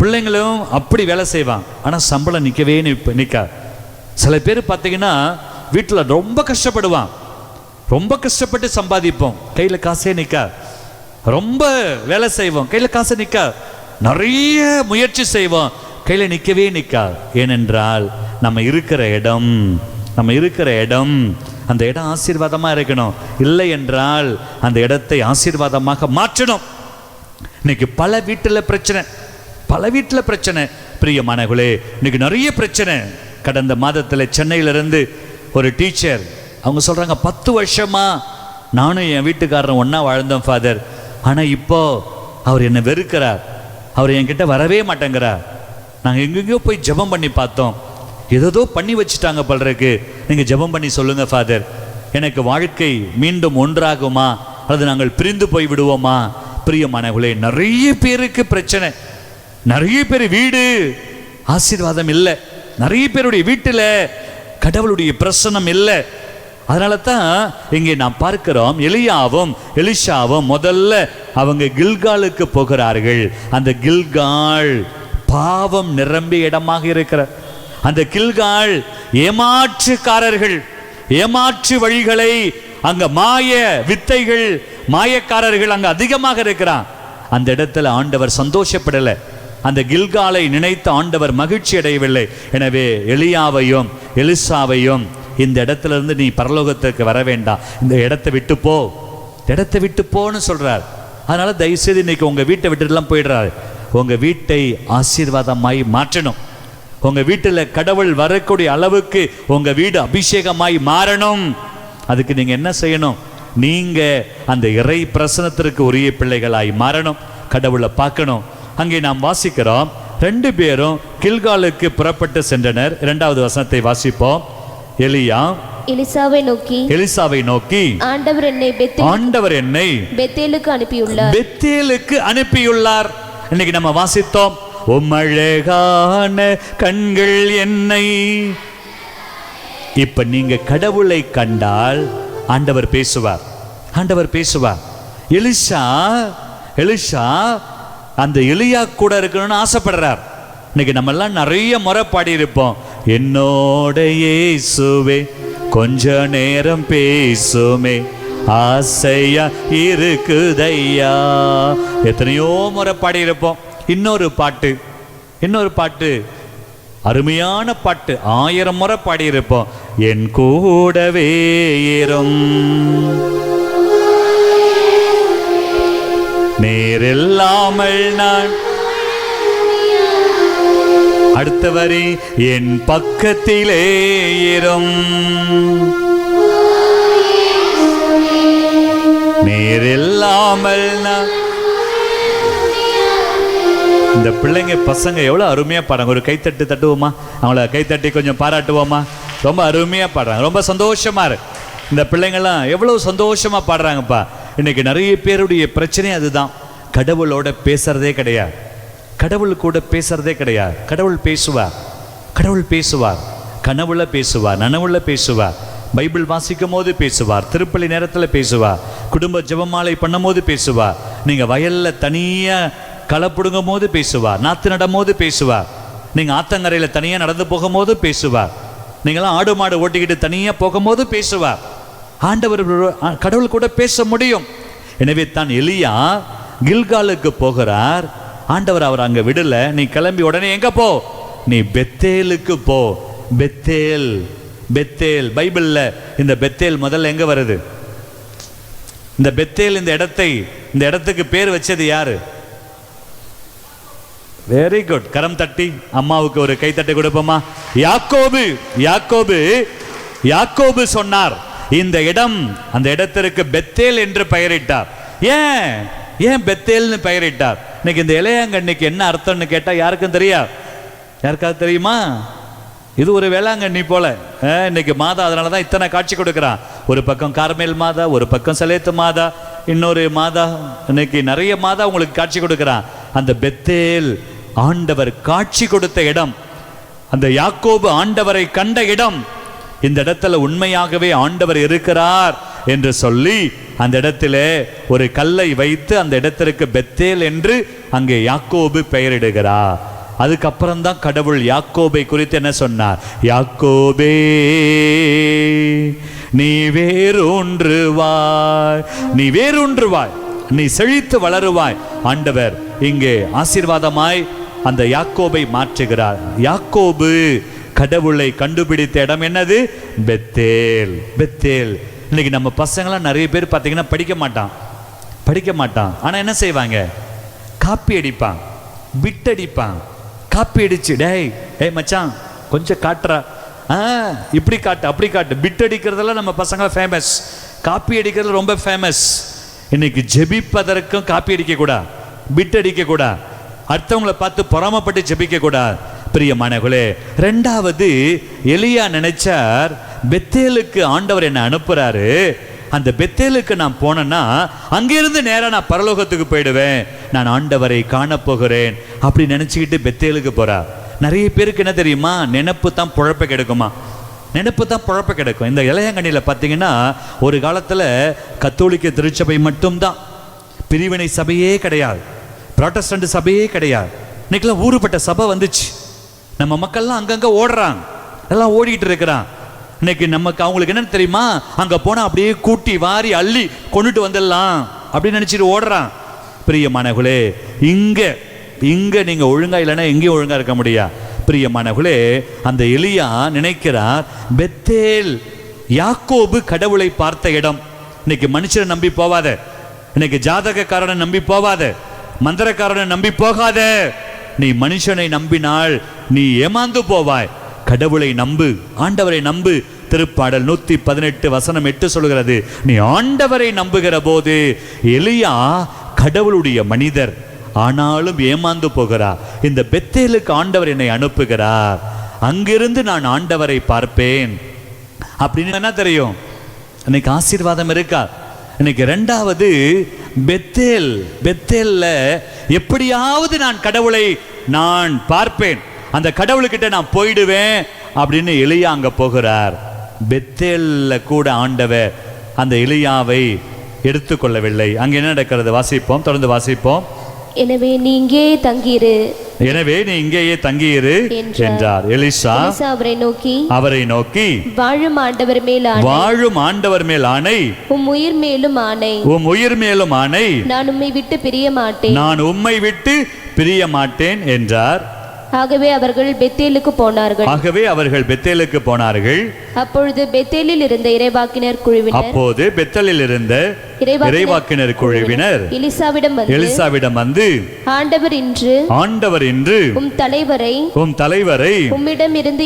பிள்ளைங்களும் அப்படி வேலை செய்வான், ஆனால் சம்பளம் நிற்கவே நிற்காது. சில பேர் பார்த்தீங்கன்னா வீட்டில் ரொம்ப கஷ்டப்படுவான், ரொம்ப கஷ்டப்பட்டு சம்பாதிப்போம், கையில் காசே நிற்காது. ரொம்ப வேலை செய்வோம், கையில் காசு நிற்காது. நிறைய முயற்சி செய்வோம், கையில் நிற்கவே நிற்காது. ஏனென்றால் நம்ம இருக்கிற இடம் அந்த இடம் ஆசீர்வாதமாக இருக்கணும். இல்லை என்றால் அந்த இடத்தை ஆசீர்வாதமாக மாற்றணும். இன்னைக்கு பல வீட்டில் பிரச்சனை பிரியமானவர்களே, இன்னைக்கு நிறைய பிரச்சனை. கடந்த மாதத்தில் சென்னையிலிருந்து ஒரு டீச்சர் அவங்க சொல்கிறாங்க, 10 வருஷமா நானும் என் வீட்டுக்காரரும் ஒன்றா வாழ்ந்தோம் ஃபாதர், ஆனால் இப்போ அவர் என்னை வெறுக்கிறார், அவர் என்கிட்ட வரவே மாட்டேங்கிறார். நாங்கள் எங்கெங்கேயோ போய் ஜெபம் பண்ணி பார்த்தோம், ஏதோ பண்ணி வச்சுட்டாங்க பலருக்கு. நீங்கள் ஜெபம் பண்ணி சொல்லுங்கள் ஃபாதர், எனக்கு வாழ்க்கை மீண்டும் ஒன்றாகுமா அல்லது நாங்கள் பிரிந்து போய் விடுவோமா? பிரியமானவர்களே, நிறைய பேருக்கு பிரச்சனை. நிறைய பேர் வீடு ஆசீர்வாதம் இல்லை, நிறைய பேருடைய வீட்டில் கடவுளுடைய பிரசன்னம் இல்லை. அதனால தான் இங்கே நாம் பார்க்கிறோம், எலியாவும் எலிஷாவும் முதல்ல அவங்க கில்காலுக்கு போகிறார்கள். அந்த கில்கால் பாவம் நிரம்பிய இடமாக இருக்கிற அந்த கில்கால் ஏமாற்றுக்காரர்கள், ஏமாற்று வழிகளை, அங்க மாய வித்தைகள், மாயக்காரர்கள் அங்க அதிகமாக இருக்கிறான். அந்த இடத்துல ஆண்டவர் சந்தோஷப்படலை, அந்த கில்காலை நினைத்து ஆண்டவர் மகிழ்ச்சி அடையவில்லை. எனவே எலியாவையும் எலிசாவையும் இந்த இடத்துல இருந்து நீ பரலோகத்துக்கு வர வேண்டாம், இந்த இடத்தை விட்டு போன்னு சொல்றார். அதனால தயவுசெய்து இன்னைக்கு உங்க வீட்டை விட்டுலாம் போயிடுறாரு. உங்க வீட்டை ஆசீர்வாதமாய் மாற்றணும். உங்க வீட்டில் கடவுள் வரக்கூடிய அளவுக்கு உங்க வீடு அபிஷேகமாய் மாறணும். அதுக்கு நீங்க என்ன செய்யணும்? நீங்க அந்த இறை பிரசனத்திற்கு உரிய பிள்ளைகளாய் மாறணும், கடவுளை பார்க்கணும். அங்கே நாம் வாசிக்கிறோம், 2 பேரும் கில்காலுக்கு புறப்பட்டு சென்றனர். 2வது வசனத்தை வாசிப்போம். எலியா எலிசாவை நோக்கி ஆண்டவர் என்னை பெத்தேலுக்கு அனுப்பியுள்ளார். இன்னைக்கு நம்ம வாசித்தோம், உம்மழகான கண்கள் என்னை. இப்ப நீங்க கடவுளை கண்டால் ஆண்டவர் பேசுவார். எலிஷா அந்த எலியா கூட இருக்கணும்னு ஆசைப்படுறார். இன்னைக்கு நம்ம எல்லாம் நிறைய முறை பாடி இருப்போம், என்னோட இயேசுவே கொஞ்ச நேரம் பேசுமே ஆசையா இருக்குதையா. எத்தனையோ முறை பாடி இருப்போம். இன்னொரு பாட்டு அருமையான பாட்டு, 1000 முறை பாடி இருப்போம், என் கூடவே இரும் நேரில்லாமல் நான். அடுத்த வரி, என் பக்கத்திலே இரும் நேரில்லாமல் நான். இந்த பிள்ளைங்க பசங்க எவ்வளவு அருமையா பாடுறாங்க. ஒரு கைத்தட்டு தட்டுவோமா? அவங்கள கைத்தட்டி கொஞ்சம் பாராட்டுவோமா? ரொம்ப அருமையா பாடுறாங்க, ரொம்ப சந்தோஷமா இருக்கு. இந்த பிள்ளைங்கள்லாம் எவ்வளவு சந்தோஷமா பாடுறாங்கப்பா. இன்னைக்கு நிறைய பேருடைய பிரச்சனை அதுதான், கடவுளோட பேசுறதே கிடையாது, கடவுள் கூட பேசுறதே கிடையாது. கடவுள் பேசுவார், கனவுல பேசுவார், நனவுல பேசுவார், பைபிள் வாசிக்கும் போது பேசுவார், திருப்பலி நேரத்தில் பேசுவார், குடும்ப ஜெபமாலை பண்ணும் போது பேசுவார், நீங்க வயல்ல தனியா களப்பிடுங்கும் போது பேசுவார், நாத்து நடும் போது பேசுவார், நீங்க ஆத்தங்கரையில தனியா நடந்து போகும்போது பேசுவார், நீங்களாம் ஆடு மாடு ஓட்டிக்கிட்டு தனியா போகும்போது பேசுவார். ஆண்டவர் கடவுள் கூட பேச முடியும். எனவே தான் எலியா கில்காலுக்கு போகிறார். ஆண்டவர் அவர் அங்க விடல, நீ கிளம்பி உடனே எங்க போ? நீ பெத்தேலுக்கு போ. பெத்தேல் பைபிள்ல இந்த பெத்தேல் முதல்ல எங்க வருது? இந்த பெத்தேல் இந்த இடத்துக்கு பேர் வச்சது யாரு? வெரி குட், கரம் தட்டி அம்மாவுக்கு ஒரு கை தட்டி கொடுப்போமா? யாக்கோபு சொன்னார், இந்த இடம், அந்த இடத்திற்கு பெத்தேல் என்று பெயரிட்டார். ஏன் பெத்தேல்னு பெயரிட்டார்? இன்னைக்கு இந்த இளையாங்கண்ணிக்கு என்ன அர்த்தம்னு கேட்டா யாருக்கும் தெரியாது. யாருக்காவது தெரியுமா? இது ஒரு வேளாங்கண்ணி போல இன்னைக்கு மாதா, அதனாலதான் இத்தனை காட்சி கொடுக்கிறான். ஒரு பக்கம் கார்மேல் மாதா, ஒரு பக்கம் சலேத்து மாதா, இன்னொரு மாதா, இன்னைக்கு நிறைய மாதா உங்களுக்கு காட்சி கொடுக்கிறான். அந்த பெத்தேல் ஆண்டவர் காட்சி கொடுத்த இடம், அந்த யாக்கோபு ஆண்டவரை கண்ட இடம். இந்த இடத்துல உண்மையாகவே ஆண்டவர் இருக்கிறார் என்று சொல்லி அந்த இடத்திலே ஒரு கல்லை வைத்து அந்த இடத்திற்கு பெத்தேல் என்று அங்கே யாக்கோபு பெயரிடுகிறார். அதுக்கப்புறம் தான் கடவுள் யாக்கோபை குறித்து என்ன சொன்னார்? யாக்கோபே நீ வேரூன்றுவாய், நீ வேரூன்றுவாய், நீ செழித்து வளருவாய். ஆண்டவர் இங்கே ஆசீர்வாதமாய் அந்த யாக்கோபை மாற்றுகிறார். யாக்கோபு கடவுளை கண்டுபிடித்த இடம் என்னது? பெத்தேல். பெத்தேல். இன்னைக்கு நம்ம பசங்களாம் நிறைய பேர் பார்த்தீங்கன்னா படிக்க மாட்டான். ஆனால் என்ன செய்வாங்க? காப்பி அடிப்பான், பிட் அடிப்பான். காப்பி அடிச்சு டேய் மச்சான் கொஞ்சம் காட்டுறா, இப்படி காட்டு அப்படி காட்டு. பிட் அடிக்கிறதெல்லாம் நம்ம பசங்க ஃபேமஸ், காப்பி அடிக்கிறது ரொம்ப ஃபேமஸ். இன்னைக்கு ஜெபிப்பதற்கும் காப்பி அடிக்கக்கூடாது, பிட் அடிக்கக்கூடாது, அடுத்தவங்களை பார்த்து பொறாமப்பட்டு ஜெபிக்க கூடாது. பிரியமானவர்களே, ரெண்டாவது எலியா நினைச்சார், பெத்தேலுக்கு ஆண்டவர் என்ன அனுப்புறாரு, அந்த பெத்தேலுக்கு நான் போனேன்னா அங்கிருந்து நேரா நான் பரலோகத்துக்கு போயிடுவேன், நான் ஆண்டவரை காணப்போகிறேன் அப்படி நினைச்சுக்கிட்டு பெத்தேலுக்கு போறா. நிறைய பேருக்கு என்ன தெரியுமா? நினைப்பு தான் பொழப்ப கிடைக்குமா, நினைப்பு தான் பொழப்ப கிடைக்கும். இந்த இளையங்கண்ணியில் பார்த்தீங்கன்னா ஒரு காலத்தில் கத்தோலிக்க திருச்சபை மட்டும்தான், பிரிவினை சபையே கிடையாது, புராட்டஸ்டன்ட் சபையே கிடையாது. இன்னைக்கெல்லாம் ஊருப்பட்ட சபை வந்துச்சு. நம்ம மக்கள்லாம் அங்கங்கே ஓடுறாங்க, எல்லாம் ஓடிக்கிட்டு இருக்கிறான். இன்னைக்கு நமக்கு அவங்களுக்கு என்ன தெரியுமா? அங்கே போனால் அப்படியே கூட்டி வாரி அள்ளி கொண்டுட்டு வந்துடலாம் அப்படின்னு நினச்சிட்டு ஓடுறான். பிரியமானவர்களே, இங்கே நீங்கள் ஒழுங்கா இல்லைன்னா எங்கேயும் ஒழுங்கா இருக்க முடியாது. பிரியமானவர்களே, அந்த எலியா நினைக்கிறார், பெத்தேல் யாக்கோபு கடவுளை பார்த்த இடம். இன்னைக்கு மனுஷனை நம்பி போவாத, இன்னைக்கு ஜாதகக்காரனை நம்பி போவாத, மந்திரக்காரனை நம்பி போகாத. நீ மனுஷனை நம்பினால் நீ ஏமாந்து போவாய். கடவுளை நம்பு, ஆண்டவரை நம்பு. திருப்பாடல் 118:8 சொல்கிறது, நீ ஆண்டவரை நம்புகிற போது. எலியா கடவுளுடைய மனிதர், ஆனாலும் ஏமாந்து போகிறார். இந்த பெத்தேலுக்கு ஆண்டவர் என்னை அனுப்புகிறார், அங்கிருந்து நான் ஆண்டவரை பார்ப்பேன் அப்படின்னு என்ன தெரியும்? இன்னைக்கு ஆசீர்வாதம் இருக்கா? இன்னைக்கு ரெண்டாவது பெத்தேல்ல எப்படியாவது நான் கடவுளை நான் பார்ப்பேன், அந்த கடவுளுக்கிட்ட நான் போயிடுவேன் அப்படின்னு எலியா அங்க போகிறார். பெத்தேல்ல கூட ஆண்டவர் அந்த எலியாவை எடுத்துக்கொள்ளவில்லை. அங்க என்ன நடக்கிறது வாசிப்போம், தொடர்ந்து வாசிப்போம். எனவே நீ இங்கேயே தங்கியிரு என்றார். எலிசா அவரை நோக்கி வாழும் ஆண்டவர் மேல் ஆணை, உம் உயிர் மேலும் ஆணை, நான் உம்மை விட்டு பிரிய மாட்டேன் என்றார். ஆகவே அவர்கள் பெத்தேலுக்கு போனார்கள். அப்பொழுது பெத்தேலில் இருந்த இறைவாக்கினர் குழுவினர் எலிசாவிடம் வந்து, ஆண்டவர் இன்று உம் தலைவரை உம்மிடமிருந்து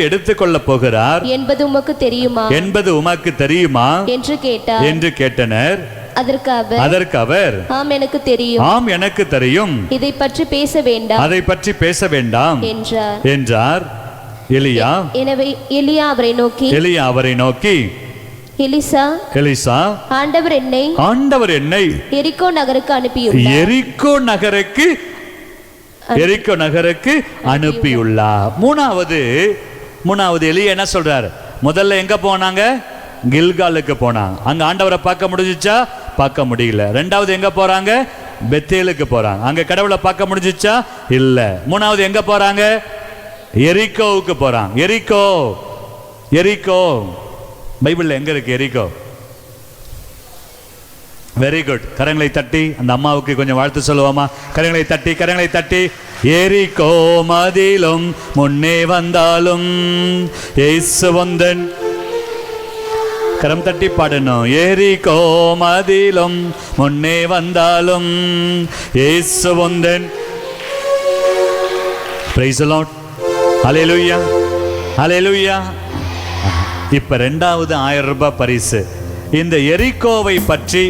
எடுத்துக்கொள்ளப் போகிறார் என்பது உமக்கு தெரியுமா என்று கேட்டனர். அதற்கு அவர், ஆம் எனக்கு தெரியும், இதை பற்றி பேச வேண்டாம் என்றார். எலியா அவரை நோக்கி எலிசா ஆண்டவர் என்னை எரிகோ நகருக்கு அனுப்பியுள்ளார். மூணாவது எலியா என்ன சொல்றார்? முதல்ல எங்க போனாங்க? கில்காலுக்கு போனாங்க. அங்க ஆண்டவரை பார்க்க முடிஞ்சிச்சா? பார்க்க முடியல. ரெண்டாவது எங்க போறாங்க? பெத்தேலுக்கு போறாங்க. அங்க கடவுளை பார்க்க முடிஞ்சிச்சா? இல்ல. மூணாவது எங்க போறாங்க? எரிகோவுக்கு போறாங்க. எரிகோ பைபிள்ல எங்க இருக்கு எரிகோ? Very good. கரங்களை தட்டி அந்த அம்மாவுக்கு கொஞ்சம் வாழ்த்து சொல்லுவோமா? கரங்களை தட்டி. எரிகோ மதிலும் முன்னே வந்தாலும் இயேசு வந்தன். கரம் தட்டி பாடணும். எரிகோ மதிலும் முன்னே வந்தாலும் இயேசு வந்தன். Price the Lord. ஹல்லேலூயா, ஹல்லேலூயா. இப்ப ரெண்டாவது 1000 ரூபாய் பரிசு. இந்த எரிகோவை பற்றி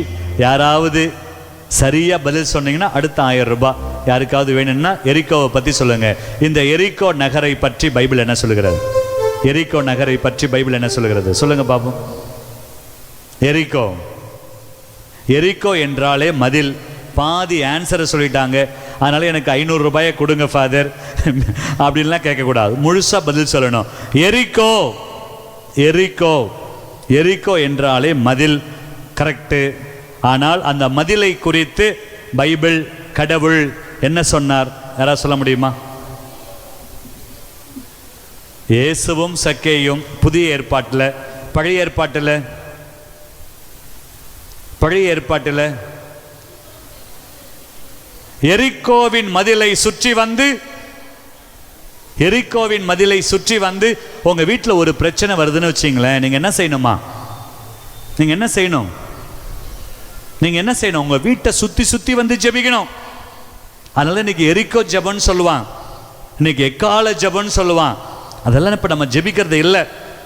யாராவது சரியா பதில் சொன்னீங்கன்னா அடுத்த 1000 ரூபாய். யாருக்காவது வேணும்னா எரிகோவை பத்தி சொல்லுங்க. இந்த எரிகோ நகரை பற்றி பைபிள் என்ன சொல்லுகிறது? எரிகோ நகரை பற்றி பைபிள் என்ன சொல்லுகிறது? சொல்லுங்க பாப்போம். எரிகோ என்றாலே மதில். பாதி ஆன்சரை சொல்லிட்டாங்க, அதனால எனக்கு 500 ரூபாயை கொடுங்க ஃபாதர் அப்படின்லாம் கேட்கக்கூடாது. முழுசா பதில் சொல்லணும். எரிகோ, எரிகோ, எரிகோ என்றாலே மதில், கரெக்டு. ஆனால் அந்த மதிலை குறித்து பைபிள், கடவுள் என்ன சொன்னார்? யாராவது சொல்ல முடியுமா? இயேசுவும் சக்கேயும் புதிய ஏற்பாட்டில், பழைய ஏற்பாட்டில், பழைய ஏற்பாட்டில் எரிகோவின் மதிலை சுற்றி வந்து, எரிகோவின் மதிலை சுற்றி வந்து உங்க வீட்டில் ஒரு பிரச்சனை வருதுன்னு வச்சிங்களேன், நீங்க என்ன செய்யணுமா? நீங்க என்ன செய்யணும்? நீங்க என்ன செய்யணும்? உங்க வீட்டை சுத்தி சுத்தி வந்து ஜெபிக்கணும். அதனால இன்னைக்கு எரிகோ ஜெபம்னு சொல்லுவான், இன்னைக்கு எக்கால ஜெபம்னு சொல்லுவான். அதெல்லாம் இப்போ நம்ம ஜெபிக்கிறது இல்லை.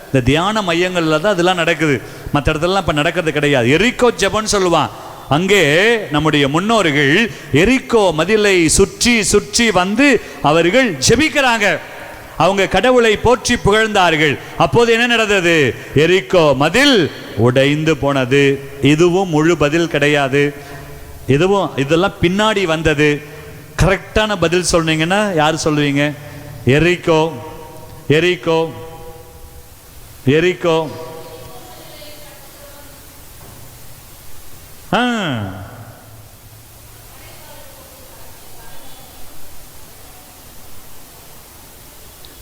இந்த தியான மையங்கள்ல தான் அதெல்லாம் நடக்குது, மற்ற இடத்துலலாம் இப்போ நடக்கிறது கிடையாது. எரிகோ ஜெபம்னு சொல்லுவான். அங்கே நம்முடைய முன்னோர்கள் எரிகோ மதிலை சுற்றி சுற்றி வந்து அவர்கள் ஜெபிக்கிறாங்க, அவங்க கடவுளை போற்றி புகழ்ந்தார்கள். அப்போது என்ன நடந்தது? எரிகோ மதில் உடைந்து போனது. இதுவும் முழு பதில் கிடையாது, இதுவும் இதெல்லாம் பின்னாடி வந்தது. கரெக்டான பதில் சொன்னீங்கன்னா யார் சொல்லுவீங்க? எரிகோ, எரிகோ, எரிகோ.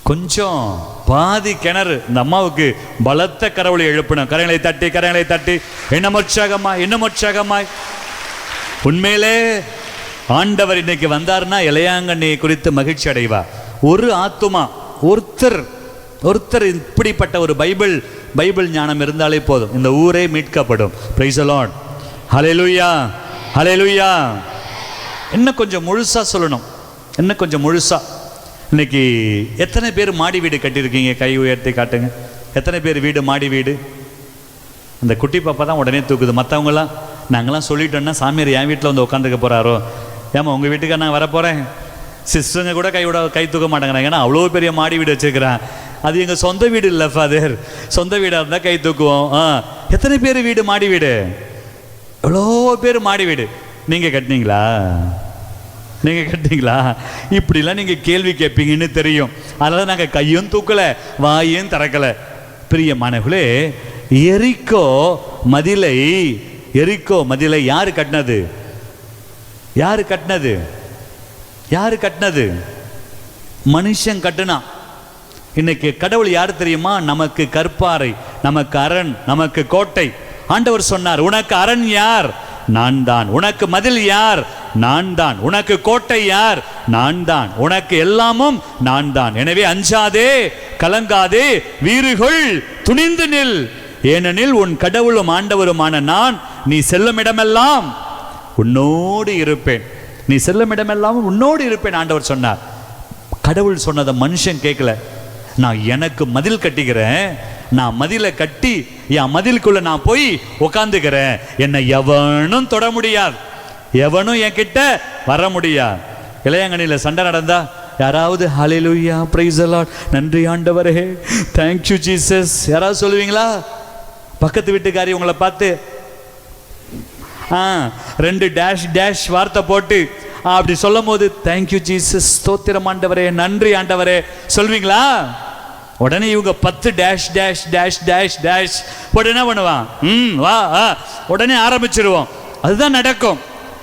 கொஞ்சம் பாதி கிணறு. இந்த அம்மாவுக்கு பலத்த கரவொலி எழுப்பணும். கரங்களை தட்டி, கரங்களை தட்டி, இன்னும் உற்சாகமாய், இன்னும் உற்சாகமாய். உண்மையிலே ஆண்டவர் இன்னைக்கு வந்தார்னா இளையாங்கண்ணி குறித்து மகிழ்ச்சி அடைவார். ஒரு ஆத்துமா, ஒருத்தர் ஒருத்தர் இப்படிப்பட்ட ஒரு பைபிள் ஞானம் இருந்தாலே போதும், இந்த ஊரே மீட்கப்படும். Price the Lord. ஹல்லேலூயா, ஹல்லேலூயா. இன்னும் கொஞ்சம் முழுசா சொல்லணும், இன்னும் கொஞ்சம் முழுசா. இன்னைக்கு எத்தனை பேர் மாடி வீடு கட்டியிருக்கீங்க? கை உயர்த்தி காட்டுங்க. எத்தனை பேர் வீடு, மாடி வீடு? அந்த குட்டி பாப்பா தான் உடனே தூக்குது. மற்றவங்களாம் நாங்களாம் சொல்லிட்டோன்னா சாமியார் என் வீட்டில் வந்து உட்காந்துக்க போகிறாரோ, ஏமா உங்கள் வீட்டுக்கு நான் வரப்போகிறேன். சிஸ்டருங்க கூட கை தூக்க மாட்டேங்கிறாங்க, ஏன்னா அவ்வளோ பெரிய மாடி வீடு வச்சுருக்கிறேன். அது எங்கள் சொந்த வீடு இல்லை ஃபாதர், சொந்த வீடாக இருந்தால் கை தூக்குவோம். எத்தனை பேர் வீடு, மாடி வீடு? எவ்வளோ பேர் மாடி வீடு. நீங்கள் கட்டினீங்களா? நீங்கள் கட்டினீங்களா? இப்படிலாம் நீங்கள் கேள்வி கேட்பீங்கன்னு தெரியும், அதனால் நாங்கள் கையும் தூக்கலை, வாயும் திறக்கலை. பிரியமானவர்களே, எரிகோ மதிலை, எரிகோ மதிலை யாரு கட்டினது? யாரு கட்டினது? யாரு கட்டினது? மனுஷன் கட்டினா. இன்னைக்கு கடவுள் யாரு தெரியுமா? நமக்கு கற்பாறை, நமக்கு அரண், நமக்கு கோட்டை. ஆண்டவர் சொன்னார், உனக்கு அரண் யார்? நான் தான். உனக்கு மதில் யார்? நான் தான். உனக்கு கோட்டை யார்? நான் தான். உனக்கு எல்லாமும் நான் தான். எனவே அஞ்சாதே, கலங்காதே, வீறுகொள், துணிந்து நில். ஏனெனில் உன் கடவுளும் ஆண்டவருமான நான் நீ செல்லும் இடமெல்லாம் உன்னோடு இருப்பேன். நீ செல்லும் இடமெல்லாம் உன்னோடு இருப்பேன் ஆண்டவர் சொன்னார். கடவுள் சொன்னதை மனுஷன் கேட்கல. நான் எனக்கு மதில் கட்டிக்கிறேன், நான் மதிலை கட்டி என் மதிலுக்குள்ள நான் போய் உட்காந்துக்கிறேன், என்னை எவனும் தொட முடியாது, எவனும் என் கிட்ட வர முடியாது. இளையாங்கண்ணியில் சண்டை நடந்தா யாராவது ஹல்லேலூயா, பிரைஸ் தி லார்ட், நன்றி ஆண்டவரே, தேங்க் யூ ஜீசஸ் யாராவது சொல்லுவீங்களா? பக்கத்து வீட்டுக்காரி உங்களை பார்த்து 2 டேஷ் டேஷ் வார்த்தை போட்டு அப்படி சொல்லும் போது தேங்க்யூ ஜீசஸ், ஸ்தோத்திரம் ஆண்டவரே, நன்றி ஆண்டவரே சொல்வீங்களா? உடனே இவங்க 10 dash dash dash dash dash போட்டு என்ன பண்ணுவான்? வா உடனே ஆரம்பிச்சிருவோம். அதுதான் நடக்கும்.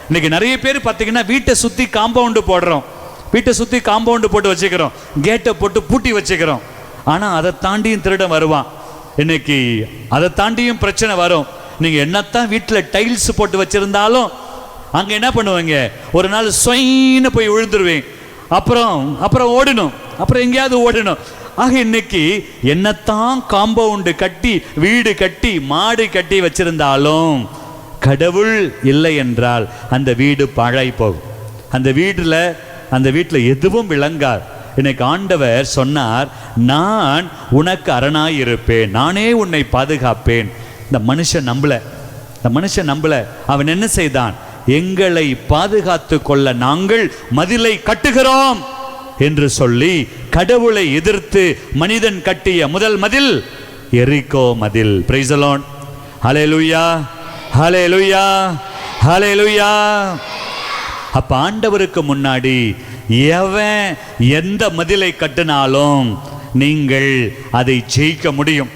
இன்னைக்கு நிறைய பேர் பார்த்தீங்கன்னா வீட்டை சுற்றி காம்பவுண்டு போடுறோம், வீட்டை சுற்றி காம்பவுண்டு போட்டு வச்சுக்கிறோம், கேட்டை போட்டு பூட்டி வச்சுக்கிறோம். ஆனால் அதை தாண்டியும் திருடன் வருவான். இன்னைக்கு அதை தாண்டியும் பிரச்சனை வரும். நீங்கள் என்னத்தான் வீட்டில் டைல்ஸ் போட்டு வச்சிருந்தாலும் அங்கே என்ன பண்ணுவாங்க? ஒரு நாள் சொயின்னு போய் விழுந்துருவேன், அப்புறம் ஓடணும், அப்புறம் எங்கேயாவது ஓடணும். ஆக இன்னைக்கு என்னத்தான் காம்பவுண்டு கட்டி, வீடு கட்டி, மாடு கட்டி வச்சிருந்தாலும் கடவுள் இல்லை என்றால் அந்த வீடு பாழாய் போகும். அந்த வீட்டில் எதுவும் விளங்கார். இன்னைக்கு ஆண்டவர் சொன்னார், நான் உனக்கு அரணாய் இருப்பேன், நானே உன்னை பாதுகாப்பேன். இந்த மனுஷன் நம்பல. அவன் என்ன செய்தான்? எங்களை பாதுகாத்து கொள்ள நாங்கள் மதிலை கட்டுகிறோம் என்று சொல்லி கடவுளை எதிர்த்து மனிதன் கட்டிய முதல் மதில் எரிகோ மதில். Praise the Lord. Hallelujah, hallelujah, hallelujah. அப்ப ஆண்டவருக்கு முன்னாடி எவன் எந்த மதிலை கட்டினாலும் நீங்கள் அதை ஜெயிக்க முடியும்.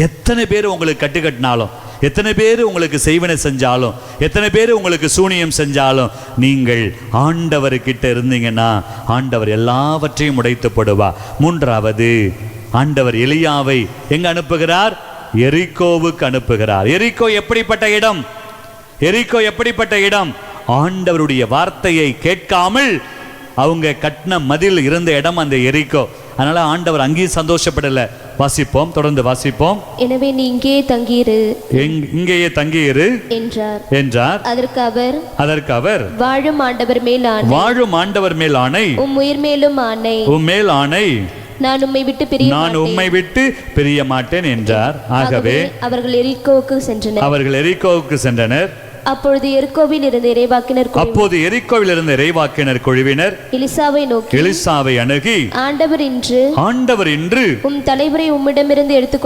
எத்தனை பேர் உங்களுக்கு கட்டினாலும், எத்தனை பேர் உங்களுக்கு செய்வனை செஞ்சாலும், எத்தனை பேர் உங்களுக்கு சூனியம் செஞ்சாலும், நீங்கள் ஆண்டவர்கிட்ட இருந்தீங்கன்னா ஆண்டவர் எல்லாவற்றையும் உடைத்து போடுவா. மூன்றாவது, ஆண்டவர் எலியாவை எங்க அனுப்புகிறார்? எரிகோவுக்கு அனுப்புகிறார். எரிகோ எப்படிப்பட்ட இடம்? எரிகோ எப்படிப்பட்ட இடம்? ஆண்டவருடைய வார்த்தையை கேட்காமல் அவங்க கட்டின மதில் இருந்த இடம் அந்த எரிகோ. அதனால ஆண்டவர் அங்கேயும் சந்தோஷப்படல. வாசிப்போம், தொடர்ந்து வாசிப்போம். எனவே நீ இங்கேயே தங்கியிரு, இங்கேயே தங்கியிரு என்றார். அதற்கு அவர் வாழும் ஆண்டவர் மேல் ஆணை, வாழும் ஆண்டவர் மேல் ஆணை, உம் உயிர் மேலும் ஆணை, உம் மேல் ஆணை, நான் உம்மை விட்டு பிரிய மாட்டேன் என்றார். ஆகவே அவர்கள் எரிகோவுக்கு சென்றனர். அப்பொழுது எரிகோவில் இருந்த இறைவாக்கினர் குழுவினர் எலிசாவை அணுகி, ஆண்டவர் இன்று உம் தலைவரை உம்மிடமிருந்து எடுத்துக்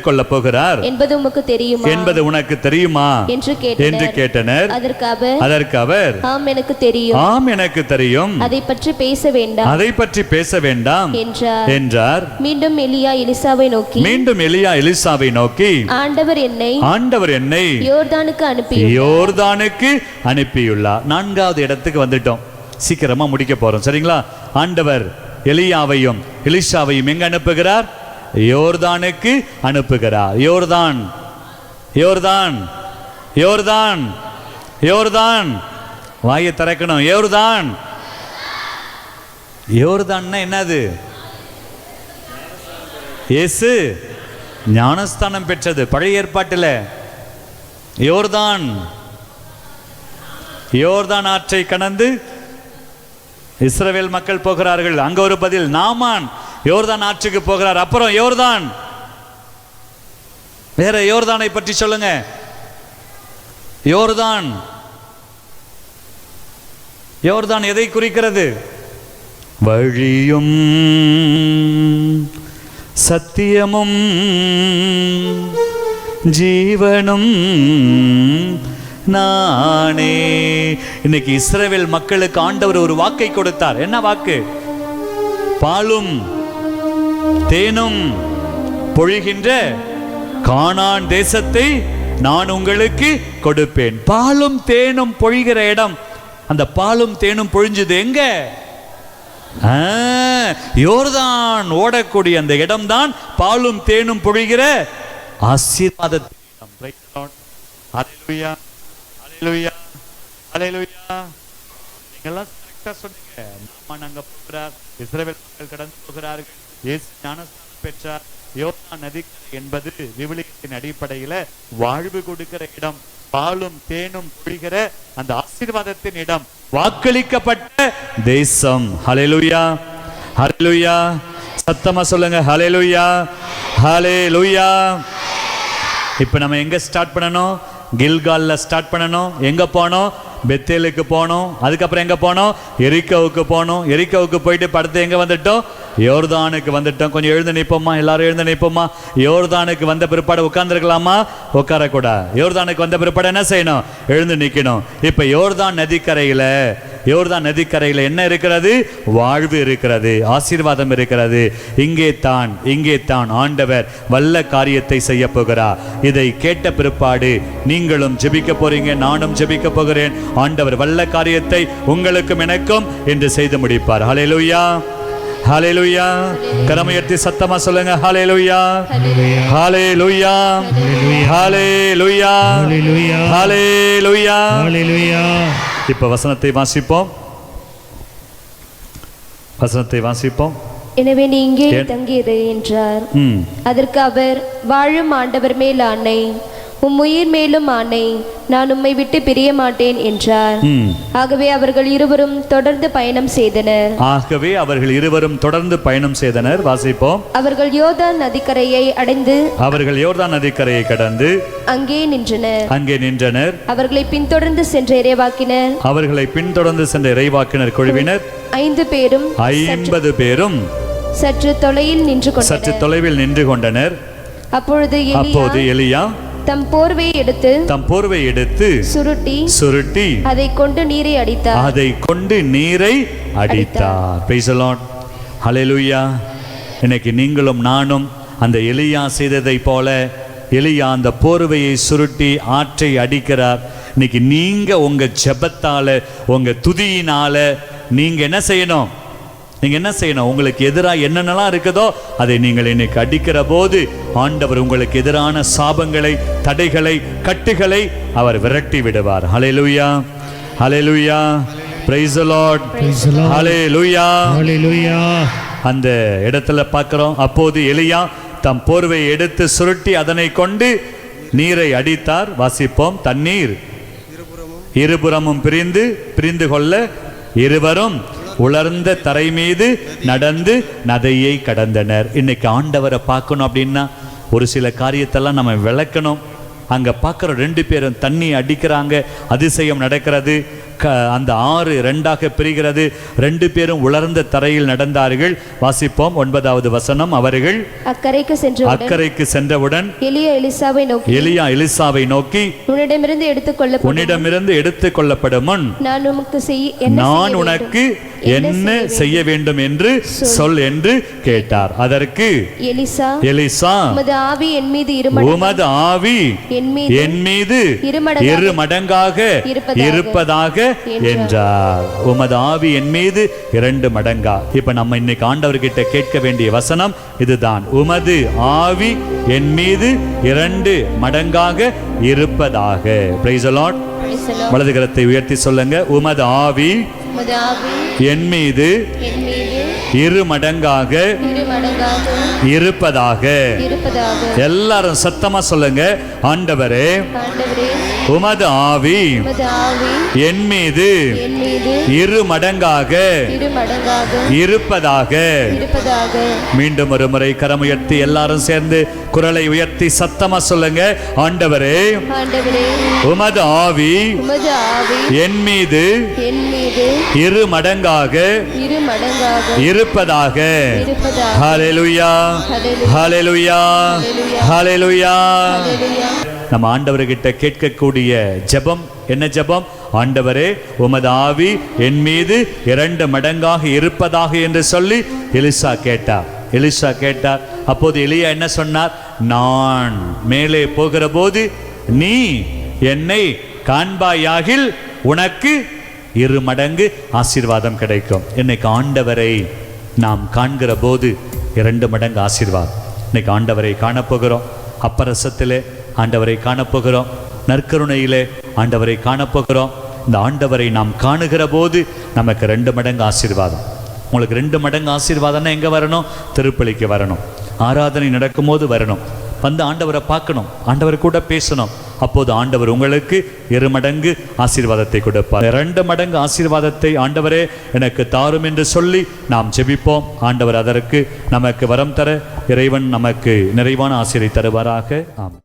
கொள்ள போகிறார் என்பது உனக்கு தெரியுமா என்று கேட்டனர். அதற்கு அவர், ஆம் எனக்கு தெரியும், அதை பற்றி பேச வேண்டாம் என்றார். மீண்டும் எலியா எலிசாவை நோக்கி, ஆண்டவர் என்னை யோர்தானுக்கு அனுப்பியுள்ளார். நான்காவது இடத்துக்கு வந்துட்டோம், சீக்கிரமா முடிக்க போறோம், சரிங்களா? ஆண்டவர் எலியாவையும் எலிசாவையும் எங்க அனுப்புகிறார்? யோர்தானுக்கு அனுப்புகிறார். யோர்தான், யோர்தான், யோர்தான், யோர்தான், வாயை திறக்கணும். யோர்தான், யோர்தான்னா என்னது? இயேசு ஞானஸ்தானம் பெற்றது பழைய ஏற்பாட்டில். யோர்தான், யோர்தான் ஆற்றை கடந்து இஸ்ரவேல் மக்கள் போகிறார்கள். அங்க ஒரு பதில், நாமான் யோர்தான் ஆற்றுக்கு போகிறார். அப்புறம் யோர்தான், வேற யோர்தானை பற்றி சொல்லுங்க. யோர்தான், யோர்தான் எதை குறிக்கிறது? வழியும் சத்தியமும் ஜீவனும் நானே. இன்னைக்கு இஸ்ரவேல் மக்களுக்கு ஆண்டவர் ஒரு வாக்கை கொடுத்தார். என்ன வாக்கு? பாலும் தேனும் பொழிகின்ற கானான் தேசத்தை நான் உங்களுக்கு கொடுப்பேன். பாலும் தேனும் பொழிகிற இடம், அந்த பாலும் தேனும் பொழிஞ்சது எங்க? யோர்தான் ஓடக்கூடிய அந்த இடம்தான் பாலும் தேனும் பொழிகிற ஆசீர்வாதத்தின் இடம். ஹல்லேலூயா, ஹல்லேலூயா, ஹல்லேலூயா. நீங்கெல்லாம் கரெக்ட்டா சொன்னீங்க. நாமான் அங்க போகிறார், இஸ்ரவேல் மக்கள் கடந்து போகிறார்கள், இயேசு ஞானஸ்நானம் பெற்றார். யோர்தான் நதி என்பது விவிலியத்தின் அடிப்படையில வாழ்வு கொடுக்கிற இடம், பாலும் தேனும் பொழிகிற அந்த ஆசீர்வாதத்தின் இடம், வாக்களிக்கப்பட்ட தேசம். ஹல்லேலூயா, ஹல்லேலூயா. சத்தமா சொல்லுங்க, ஹல்லேலூயா, ஹல்லேலூயா. இப்போ நம்ம எங்க ஸ்டார்ட் பண்ணணும்? கில்கால்ல ஸ்டார்ட் பண்ணணும். எங்க போனோம்? பெத்தேலுக்கு போனோம். அதுக்கப்புறம் எங்க போனோம்? எரிகோவுக்கு போனோம். எரிகோவுக்கு போயிட்டு படுத்து எங்க வந்துட்டோம்? யோர்தானுக்கு வந்துட்டோம். கொஞ்சம் எழுந்து நிற்போமா? எல்லாரும் எழுந்து நிற்போமா? யோர்தானுக்கு வந்த பிற்பாடு உட்கார்ந்துருக்கலாமா? உட்காரக்கூடாது. யோர்தானுக்கு வந்த பிற்பாடு என்ன செய்யணும்? எழுந்து நிற்கணும். இப்ப யோர்தான் நதிக்கரையில என்ன இருக்கிறது? வாழ்வு இருக்கிறது, ஆசீர்வாதம் இருக்கிறது. இங்கே தான் ஆண்டவர் வல்ல காரியத்தை செய்ய போகிறார். இதை கேட்ட பிற்பாடு நீங்களும் ஜெபிக்க போறீங்க, நானும் ஜெபிக்க போகிறேன். ஆண்டவர் வல்ல காரியத்தை உங்களுக்கும் எனக்கும் என்று செய்து முடிப்பார். ஹல்லேலூயா, ஹல்லேலூயா. கரமுயர்த்தி சத்தமா சொல்லுங்க, ஹல்லேலூயா, ஹல்லேலூயா, ஹல்லேலூயா, ஹல்லேலூயா, ஹல்லேலூயா. இப்ப வசனத்தை வாசிப்போம். எனவே நீ இங்கே தங்கியிரு என்றார். அதற்கு அவர், வாழும் ஆண்டவர் மேல் ஆணை, உம் உயிர் மேலும் ஆணை, நான் உம்மை விட்டு பிரிய மாட்டேன் என்றார். ஆகவே அவர்கள் இருவரும் தொடர்ந்து பயணம் செய்தனர். வாசிப்போம். அவர்கள் யோர்தான் நதிக்கரையை கடந்து அங்கே நின்றனர். அவர்களை பின்தொடர்ந்து சென்ற இறைவாக்கினர் குழுவினர் 50 பேரும் சற்று தொலைவில் நின்று கொண்டனர். அப்பொழுது எலியா தம் போர்வை எடுத்து சுருட்டி அதை கொண்டு நீரை அடித்தார். Praise the Lord. Hallelujah. இன்னைக்கு நீங்களும் நானும் அந்த எலியா செய்ததை போல எலியா அந்த போர்வையை சுருட்டி ஆற்றை அடிக்கிறார். இன்னைக்கு நீங்க உங்க ஜெபத்தால உங்க துதியினால நீங்க என்ன செய்யணும்? உங்களுக்கு எதிராக என்னென்னலாம் இருக்குதோ அதை நீங்கள் இன்னைக்கு அடிக்கிற போது ஆண்டவர் உங்களுக்கு எதிரான சாபங்களை, தடைகளை, கட்டுகளை அவர் விரட்டி விடுவார். ஹல்லேலூயா, ஹல்லேலூயா, பிரைஸ் தி லார்ட், ஹல்லேலூயா, ஹல்லேலூயா. அந்த இடத்துல பார்க்கிறோம், அப்போது எலியா தம் போர்வையை எடுத்து சுருட்டி அதனை கொண்டு நீரை அடித்தார். வாசிப்போம். தண்ணீர் இருபுறமும் பிரிந்து கொள்ள இருவரும் உலர்ந்த தரை மீது நடந்து நதையை கடந்தனர். இன்னைக்கு ஆண்டவரை பார்க்கணும் அப்படின்னா ஒரு சில காரியத்தெல்லாம் நம்ம விளக்கணும். அங்க பார்க்குற 2 பேரும் தண்ணி அடிக்கிறாங்க, அதிசயம் நடக்கிறது, அந்த ஆறு 2ஆக பிரிகிறது, 2 பேரும் உலர்ந்த தரையில் நடந்தார்கள். வாசிப்போம் 9வது வசனம். அவர்கள் அக்கறைக்கு சென்றவுடன் எலியா எலிசாவை நோக்கி உன்னிடமிருந்து எடுத்துக்கொள்ளப்படும் முன் நான் உனக்கு என்ன செய்ய வேண்டும் என்று சொல் என்று கேட்டார். அதற்கு எலிசா உமது ஆவி என் மீது 2 மடங்காக இருப்பதாக என்றார். உமது ஆவி என் மீது 2 மடங்கா. இப்ப நம்ம இன்னைக்கு ஆண்டவர்கிட்ட கேட்க வேண்டிய வசனம் இதுதான். உமது ஆவி என் மீது 2 மடங்காக இருப்பதாக. Price the Lord. வலது கரத்தை உயர்த்தி சொல்லுங்க. உமது ஆவி என் மீது 2 மடங்காக இருப்பதாக. எல்லாரும் சத்தமா சொல்லுங்க. ஆண்டவரே, உமது ஆவி என் மீது 2 மடங்காக இருப்பதாக. மீண்டும் ஒரு முறை கரமுயர்த்தி எல்லாரும் சேர்ந்து குரலை உயர்த்தி சத்தமா சொல்லுங்க. ஆண்டவரே, உமது ஆவி என் மீது 2 மடங்காக இருப்பதாக. ஹல்லேலூயா, ஹல்லேலூயா, ஹல்லேலூயா. நம்ம ஆண்டவர்கிட்ட கேட்கக்கூடிய ஜெபம் என்ன ஜெபம்? ஆண்டவரே, உமது ஆவி என் மீது 2 மடங்காக இருப்பதாக என்று சொல்லி எலிசா கேட்டார். அப்போது எலியா என்ன சொன்னார்? நான் மேலே போகிற போது நீ என்னை காண்பாயாகில் உனக்கு 2 மடங்கு ஆசீர்வாதம் கிடைக்கும். இன்னைக்கு ஆண்டவரை நாம் காண்கிற போது 2 மடங்கு ஆசீர்வாதம். இன்னைக்கு ஆண்டவரை காணப்போகிறோம். அப்பரசத்திலே ஆண்டவரை காணப்போகிறோம். நற்கருணையிலே ஆண்டவரை காணப்போகிறோம். இந்த ஆண்டவரை நாம் காணுகிற போது நமக்கு 2 மடங்கு ஆசீர்வாதம். உங்களுக்கு 2 மடங்கு ஆசீர்வாதம்னா எங்கே வரணும்? திருப்பலிக்கு வரணும். ஆராதனை நடக்கும் போது வரணும். வந்து ஆண்டவரை பார்க்கணும், ஆண்டவர் கூட பேசணும். அப்போது ஆண்டவர் உங்களுக்கு 2 மடங்கு ஆசீர்வாதத்தை கொடுப்பார். 2 மடங்கு ஆசீர்வாதத்தை ஆண்டவரே எனக்கு தாரும் என்று சொல்லி நாம் ஜெபிப்போம். ஆண்டவர் அதற்கு நமக்கு வரம் தர இறைவன் நமக்கு நிறைவான ஆசீர்வாதத்தை தருவாராக. ஆமென்.